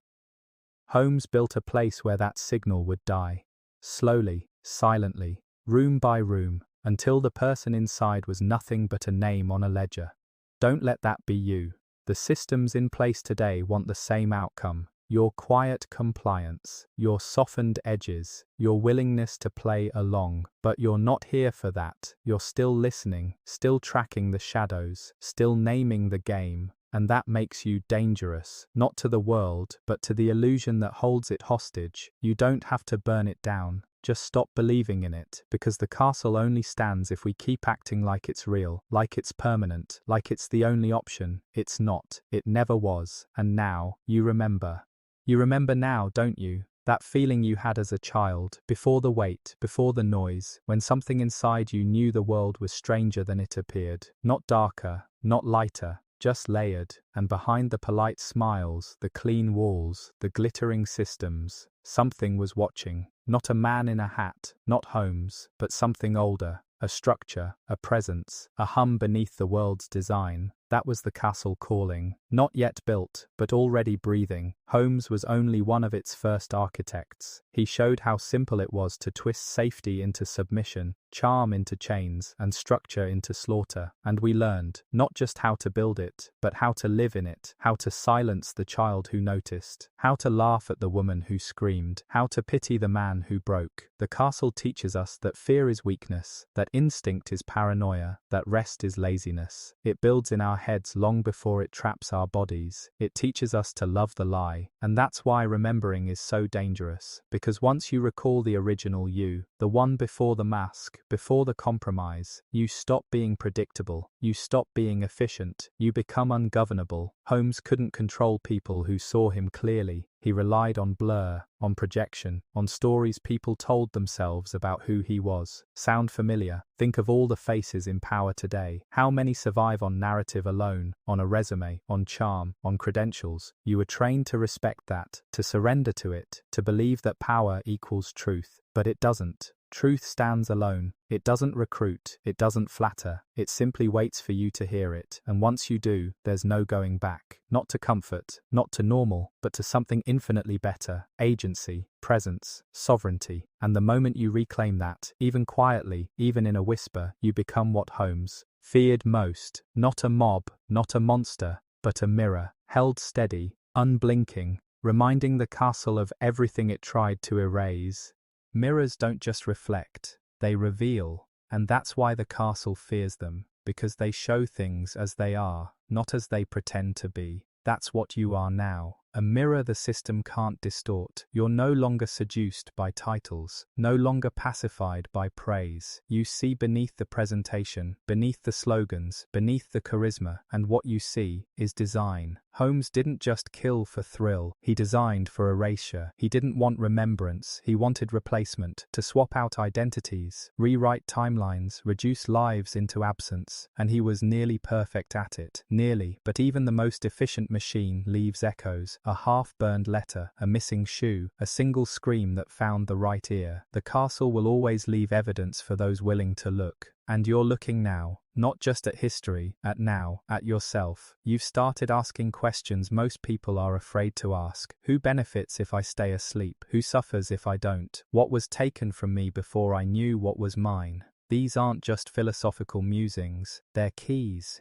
Holmes built a place where that signal would die. Slowly, silently, room by room, until the person inside was nothing but a name on a ledger. Don't let that be you. The systems in place today want the same outcome. your quiet compliance, your softened edges, your willingness to play along. But you're not here for that. You're still listening, still tracking the shadows, still naming the game. And that makes you dangerous, not to the world, but to the illusion that holds it hostage. You don't have to burn it down. Just stop believing in it, because the castle only stands if we keep acting like it's real, like it's permanent, like it's the only option. It's not. It never was. And now, you remember. You remember now, don't you? That feeling you had as a child, before the wait, before the noise, when something inside you knew the world was stranger than it appeared. Not darker, not lighter, just layered, and behind the polite smiles, the clean walls, the glittering systems, something was watching. Not a man in a hat, not Holmes, but something older, a structure, a presence, a hum beneath the world's design. That was the castle calling, not yet built, but already breathing. Holmes was only one of its first architects. He showed how simple it was to twist safety into submission, charm into chains, and structure into slaughter. And we learned, not just how to build it, but how to live in it, how to silence the child who noticed, how to laugh at the woman who screamed, how to pity the man who broke. The castle teaches us that fear is weakness, that instinct is paranoia, that rest is laziness. It builds in our heads long before it traps our bodies. It teaches us to love the lie, and that's why remembering is so dangerous, because once you recall the original you, the one before the mask, before the compromise, you stop being predictable, you stop being efficient, you become ungovernable. Holmes couldn't control people who saw him clearly. He relied on blur, on projection, on stories people told themselves about who he was. Sound familiar? Think of all the faces in power today. How many survive on narrative alone, on a resume, on charm, on credentials? You were trained to respect that, to surrender to it, to believe that power equals truth. But it doesn't. Truth stands alone. It doesn't recruit, it doesn't flatter, it simply waits for you to hear it, and once you do, there's no going back. Not to comfort, not to normal, but to something infinitely better: agency, presence, sovereignty. And the moment you reclaim that, even quietly, even in a whisper, you become what Holmes feared most: not a mob, not a monster, but a mirror, held steady, unblinking, reminding the castle of everything it tried to erase. Mirrors don't just reflect, they reveal, and that's why the castle fears them, because they show things as they are, not as they pretend to be. That's what you are now. A mirror the system can't distort. You're no longer seduced by titles, no longer pacified by praise. You see beneath the presentation, beneath the slogans, beneath the charisma, and what you see is design. Holmes didn't just kill for thrill, he designed for erasure. He didn't want remembrance, he wanted replacement, to swap out identities, rewrite timelines, reduce lives into absence, and he was nearly perfect at it. Nearly, but even the most efficient machine leaves echoes. A half-burned letter, a missing shoe, a single scream that found the right ear. The castle will always leave evidence for those willing to look. And you're looking now, not just at history, at now, at yourself. You've started asking questions most people are afraid to ask. Who benefits if I stay asleep? Who suffers if I don't? What was taken from me before I knew what was mine? These aren't just philosophical musings, they're keys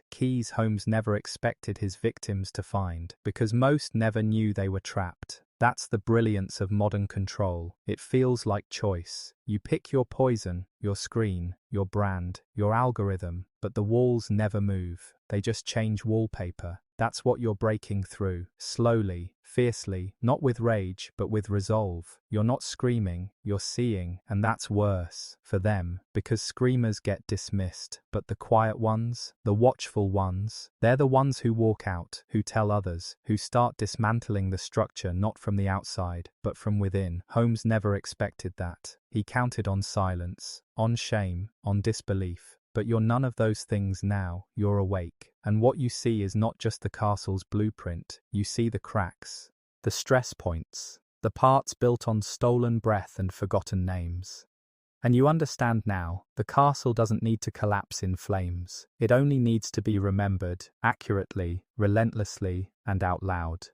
Holmes never expected his victims to find, because most never knew they were trapped. That's the brilliance of modern control. It feels like choice. You pick your poison, your screen, your brand, your algorithm, but the walls never move. They just change wallpaper. That's what you're breaking through, slowly, fiercely, not with rage, but with resolve. You're not screaming, you're seeing, and that's worse for them, because screamers get dismissed. But the quiet ones, the watchful ones, they're the ones who walk out, who tell others, who start dismantling the structure not from the outside, but from within. Holmes never expected that. He counted on silence, on shame, on disbelief. But you're none of those things now. You're awake. And what you see is not just the castle's blueprint. You see the cracks, the stress points, the parts built on stolen breath and forgotten names. And you understand now, the castle doesn't need to collapse in flames. It only needs to be remembered, accurately, relentlessly, and out loud.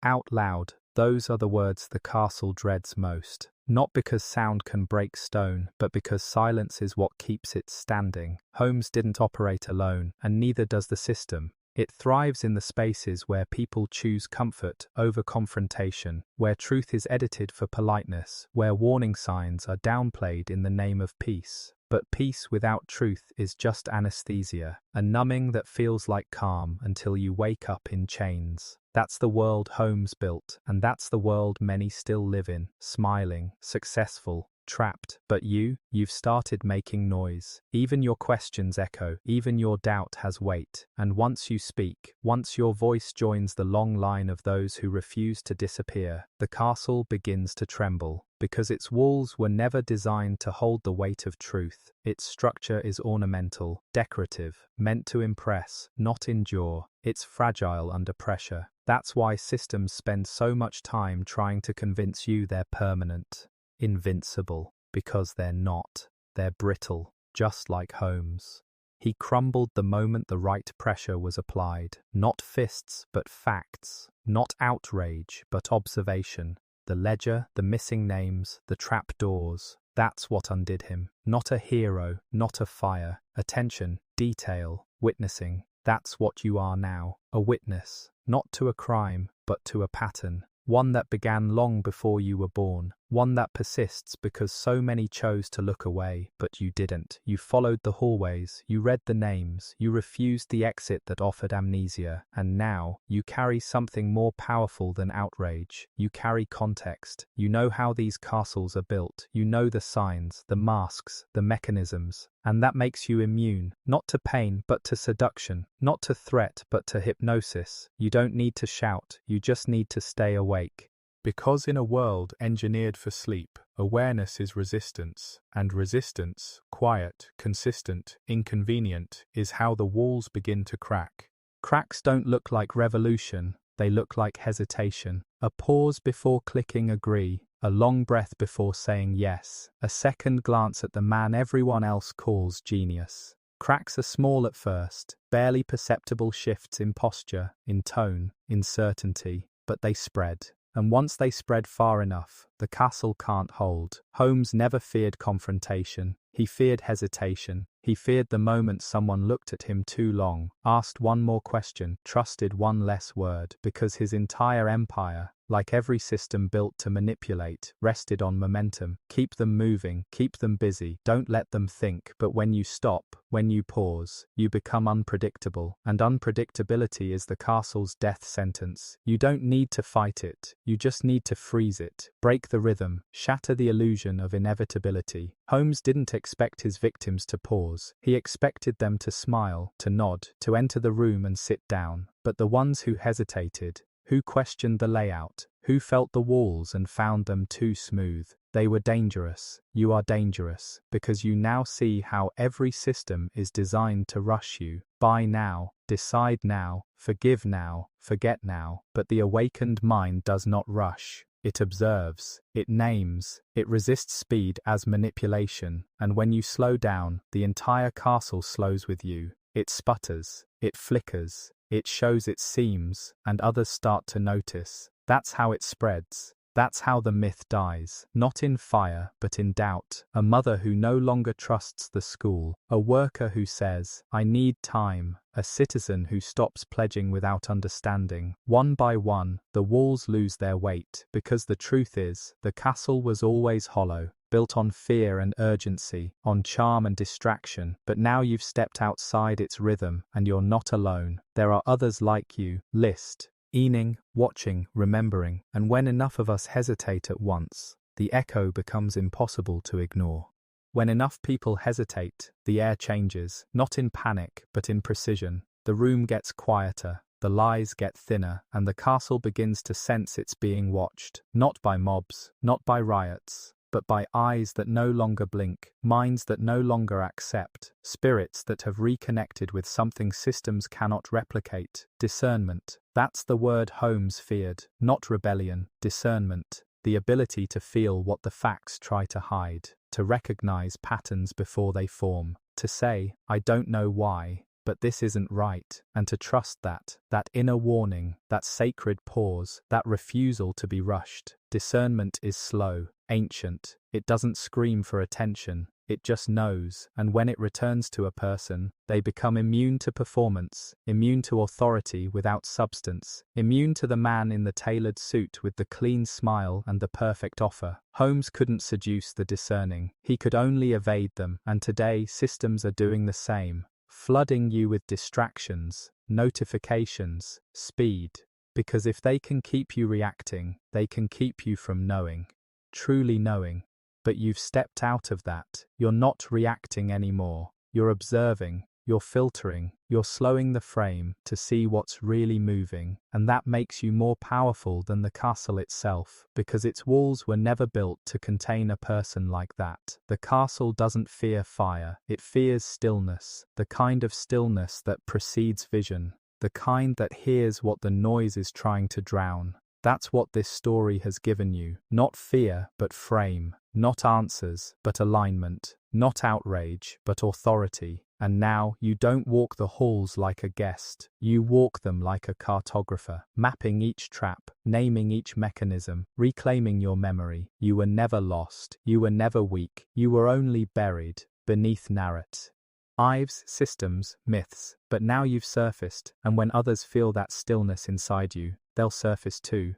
Out loud, those are the words the castle dreads most. Not because sound can break stone, but because silence is what keeps it standing. Holmes didn't operate alone, and neither does the system. It thrives in the spaces where people choose comfort over confrontation, where truth is edited for politeness, where warning signs are downplayed in the name of peace. But peace without truth is just anesthesia, a numbing that feels like calm until you wake up in chains. That's the world Holmes built, and that's the world many still live in, smiling, successful, trapped. But you've started making noise. Even your questions echo, even your doubt has weight. And once you speak, once your voice joins the long line of those who refuse to disappear, the castle begins to tremble. Because its walls were never designed to hold the weight of truth. Its structure is ornamental, decorative, meant to impress, not endure. It's fragile under pressure. That's why systems spend so much time trying to convince you they're permanent, invincible, because they're not. They're brittle, just like Holmes. He crumbled the moment the right pressure was applied. Not fists, but facts. Not outrage, but observation. The ledger, the missing names, the trap doors. That's what undid him. Not a hero, not a fire. Attention, detail, witnessing. That's what you are now. A witness, not to a crime, but to a pattern. One that began long before you were born. One that persists because so many chose to look away, but you didn't. You followed the hallways, you read the names, you refused the exit that offered amnesia, and now, you carry something more powerful than outrage. You carry context. You know how these castles are built. You know the signs, the masks, the mechanisms. And that makes you immune, not to pain, but to seduction, not to threat, but to hypnosis. You don't need to shout, you just need to stay awake. Because in a world engineered for sleep, awareness is resistance, and resistance, quiet, consistent, inconvenient, is how the walls begin to crack. Cracks don't look like revolution, they look like hesitation. A pause before clicking agree, a long breath before saying yes, a second glance at the man everyone else calls genius. Cracks are small at first, barely perceptible shifts in posture, in tone, in certainty, but they spread. And once they spread far enough, the castle can't hold. Holmes never feared confrontation. He feared hesitation. He feared the moment someone looked at him too long, asked one more question, trusted one less word, because his entire empire, like every system built to manipulate, rested on momentum. Keep them moving, keep them busy, don't let them think. But when you stop, when you pause, you become unpredictable. And unpredictability is the castle's death sentence. You don't need to fight it, you just need to freeze it, break the rhythm, shatter the illusion of inevitability. Holmes didn't expect his victims to pause. He expected them to smile, to nod, to enter the room and sit down. But the ones who hesitated, who questioned the layout, who felt the walls and found them too smooth, they were dangerous. You are dangerous, because you now see how every system is designed to rush you. Buy now, decide now, forgive now, forget now. But the awakened mind does not rush. It observes, it names, it resists speed as manipulation, and when you slow down, the entire castle slows with you. It sputters, it flickers, it shows its seams, and others start to notice. That's how it spreads. That's how the myth dies, not in fire, but in doubt. A mother who no longer trusts the school, a worker who says, "I need time," a citizen who stops pledging without understanding. One by one, the walls lose their weight, because the truth is, the castle was always hollow, built on fear and urgency, on charm and distraction. But now you've stepped outside its rhythm, and you're not alone. There are others like you. List. Eaning, watching, remembering, and when enough of us hesitate at once, the echo becomes impossible to ignore. When enough people hesitate, the air changes, not in panic, but in precision. The room gets quieter, the lies get thinner, and the castle begins to sense it's being watched, not by mobs, not by riots, but by eyes that no longer blink, minds that no longer accept, spirits that have reconnected with something systems cannot replicate. Discernment. That's the word Holmes feared, not rebellion. Discernment. The ability to feel what the facts try to hide, to recognize patterns before they form, to say, "I don't know why, but this isn't right," and to trust that inner warning, that sacred pause, that refusal to be rushed. Discernment is slow, ancient. It doesn't scream for attention. it just knows, and when it returns to a person, they become immune to performance, immune to authority without substance, immune to the man in the tailored suit with the clean smile and the perfect offer. Holmes couldn't seduce the discerning, he could only evade them, and today systems are doing the same, flooding you with distractions, notifications, speed. Because if they can keep you reacting, they can keep you from knowing. Truly knowing. But you've stepped out of that. You're not reacting anymore. You're observing. You're filtering. You're slowing the frame to see what's really moving. And that makes you more powerful than the castle itself, because its walls were never built to contain a person like that. The castle doesn't fear fire. It fears stillness. The kind of stillness that precedes vision. The kind that hears what the noise is trying to drown. That's what this story has given you. Not fear, but frame. Not answers, but alignment. Not outrage, but authority. And now, you don't walk the halls like a guest. You walk them like a cartographer, mapping each trap, naming each mechanism, reclaiming your memory. You were never lost. You were never weak. You were only buried beneath narratives. Ives, systems, myths, but now you've surfaced, and when others feel that stillness inside you, they'll surface too.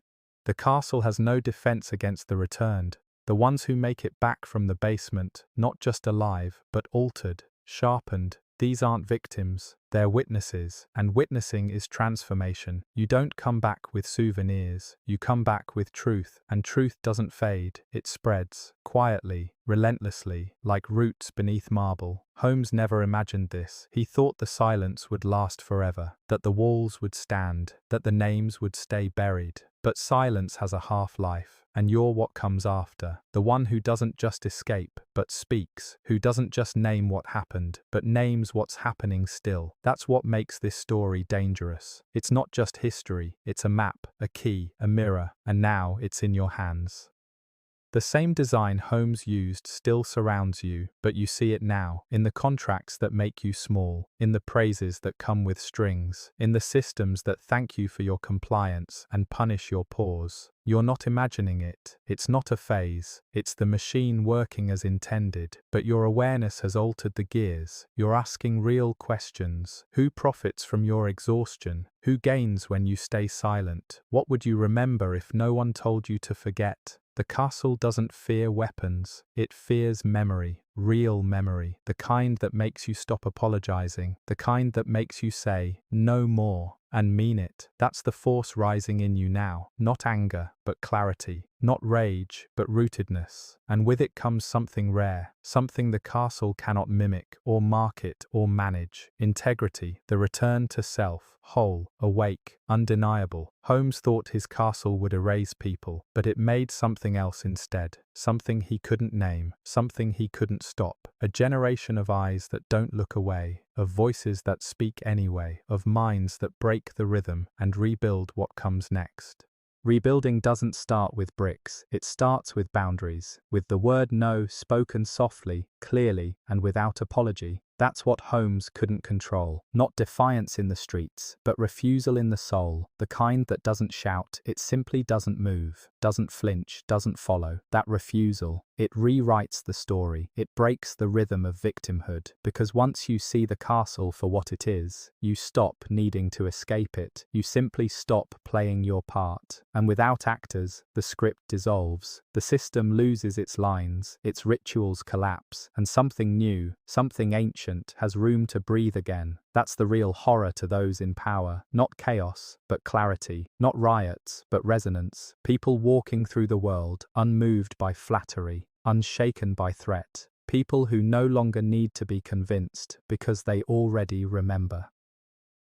The castle has no defense against the returned, the ones who make it back from the basement, not just alive, but altered, sharpened. These aren't victims, they're witnesses, and witnessing is transformation. You don't come back with souvenirs, you come back with truth, and truth doesn't fade, it spreads, quietly, relentlessly, like roots beneath marble. Holmes never imagined this. He thought the silence would last forever, that the walls would stand, that the names would stay buried. But silence has a half-life, and you're what comes after. The one who doesn't just escape, but speaks, who doesn't just name what happened, but names what's happening still. That's what makes this story dangerous. It's not just history, it's a map, a key, a mirror, and now it's in your hands. The same design Holmes used still surrounds you, but you see it now, in the contracts that make you small, in the praises that come with strings, in the systems that thank you for your compliance and punish your pause. You're not imagining it, it's not a phase, it's the machine working as intended, but your awareness has altered the gears. You're asking real questions. Who profits from your exhaustion? Who gains when you stay silent? What would you remember if no one told you to forget? The castle doesn't fear weapons, it fears memory, real memory, the kind that makes you stop apologizing, the kind that makes you say, no more, and mean it. That's the force rising in you now, not anger, but clarity, not rage, but rootedness, and with it comes something rare, something the castle cannot mimic, or market, or manage, integrity, the return to self, whole, awake, undeniable. Holmes thought his castle would erase people, but it made something else instead, something he couldn't name, something he couldn't stop, a generation of eyes that don't look away, of voices that speak anyway, of minds that break the rhythm and rebuild what comes next. Rebuilding doesn't start with bricks, it starts with boundaries, with the word no spoken softly, clearly, and without apology. That's what Holmes couldn't control. Not defiance in the streets, but refusal in the soul, the kind that doesn't shout, it simply doesn't move, doesn't flinch, doesn't follow. That refusal, it rewrites the story, it breaks the rhythm of victimhood, because once you see the castle for what it is, you stop needing to escape it, you simply stop playing your part. And without actors, the script dissolves, the system loses its lines, its rituals collapse, and something new, something ancient, has room to breathe again. That's the real horror to those in power, not chaos, but clarity, not riots, but resonance, people walking through the world, unmoved by flattery, unshaken by threat, people who no longer need to be convinced because they already remember.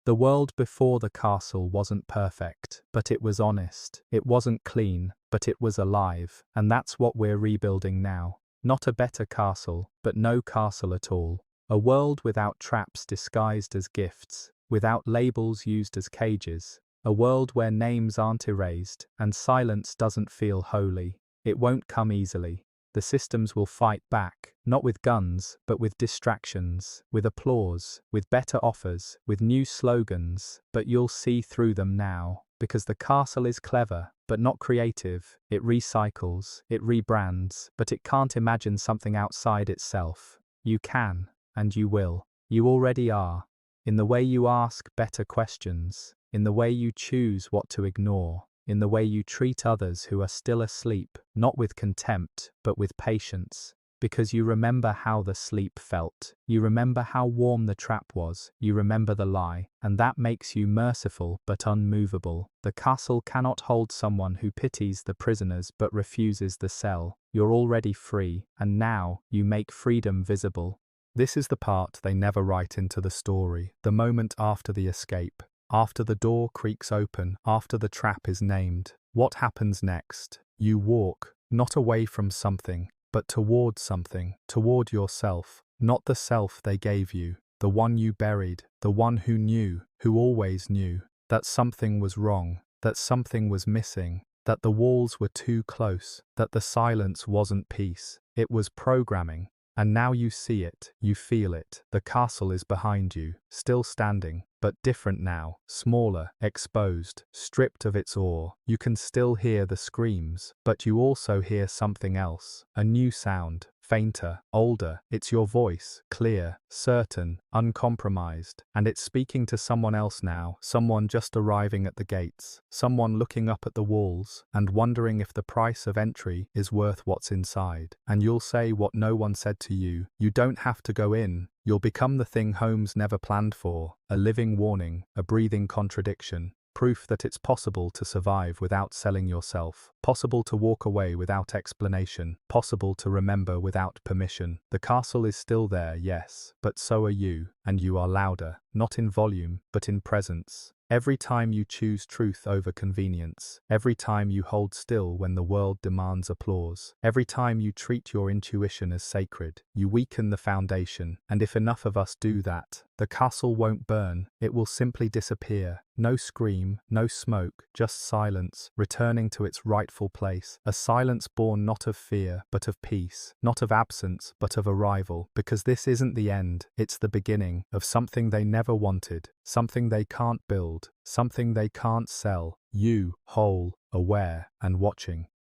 The world before the castle wasn't perfect, but it was honest. It wasn't clean, but it was alive, and that's what we're rebuilding now. Not a better castle, but no castle at all. A world without traps disguised as gifts, without labels used as cages, a world where names aren't erased and silence doesn't feel holy. It won't come easily. The systems will fight back, not with guns, but with distractions, with applause, with better offers, with new slogans, but you'll see through them now. Because the castle is clever, but not creative. It recycles, it rebrands, but it can't imagine something outside itself. You can, and you will. You already are. In the way you ask better questions, in the way you choose what to ignore, in the way you treat others who are still asleep, not with contempt, but with patience. Because you remember how the sleep felt. You remember how warm the trap was. You remember the lie. And that makes you merciful but unmovable. The castle cannot hold someone who pities the prisoners but refuses the cell. You're already free, and now you make freedom visible. This is the part they never write into the story. The moment after the escape. After the door creaks open. After the trap is named. What happens next? You walk, not away from something, but toward something, toward yourself, not the self they gave you, the one you buried, the one who knew, who always knew, that something was wrong, that something was missing, that the walls were too close, that the silence wasn't peace, it was programming. And now you see it, you feel it, the castle is behind you, still standing, but different now, smaller, exposed, stripped of its awe. You can still hear the screams, but you also hear something else, a new sound, fainter, older. It's your voice, clear, certain, uncompromised, and it's speaking to someone else now, someone just arriving at the gates, someone looking up at the walls and wondering if the price of entry is worth what's inside. And you'll say what no one said to you. You don't have to go in. You'll become the thing Holmes never planned for, a living warning, a breathing contradiction. Proof that it's possible to survive without selling yourself, possible to walk away without explanation, possible to remember without permission. The castle is still there, yes, but so are you, and you are louder, not in volume, but in presence. Every time you choose truth over convenience, every time you hold still when the world demands applause, every time you treat your intuition as sacred, you weaken the foundation, and if enough of us do that, the castle won't burn, it will simply disappear. No scream, no smoke, just silence, returning to its rightful place, a silence born not of fear, but of peace, not of absence, but of arrival, because this isn't the end, it's the beginning of something they never wanted, something they can't build, something they can't sell. You, whole, aware, and watching.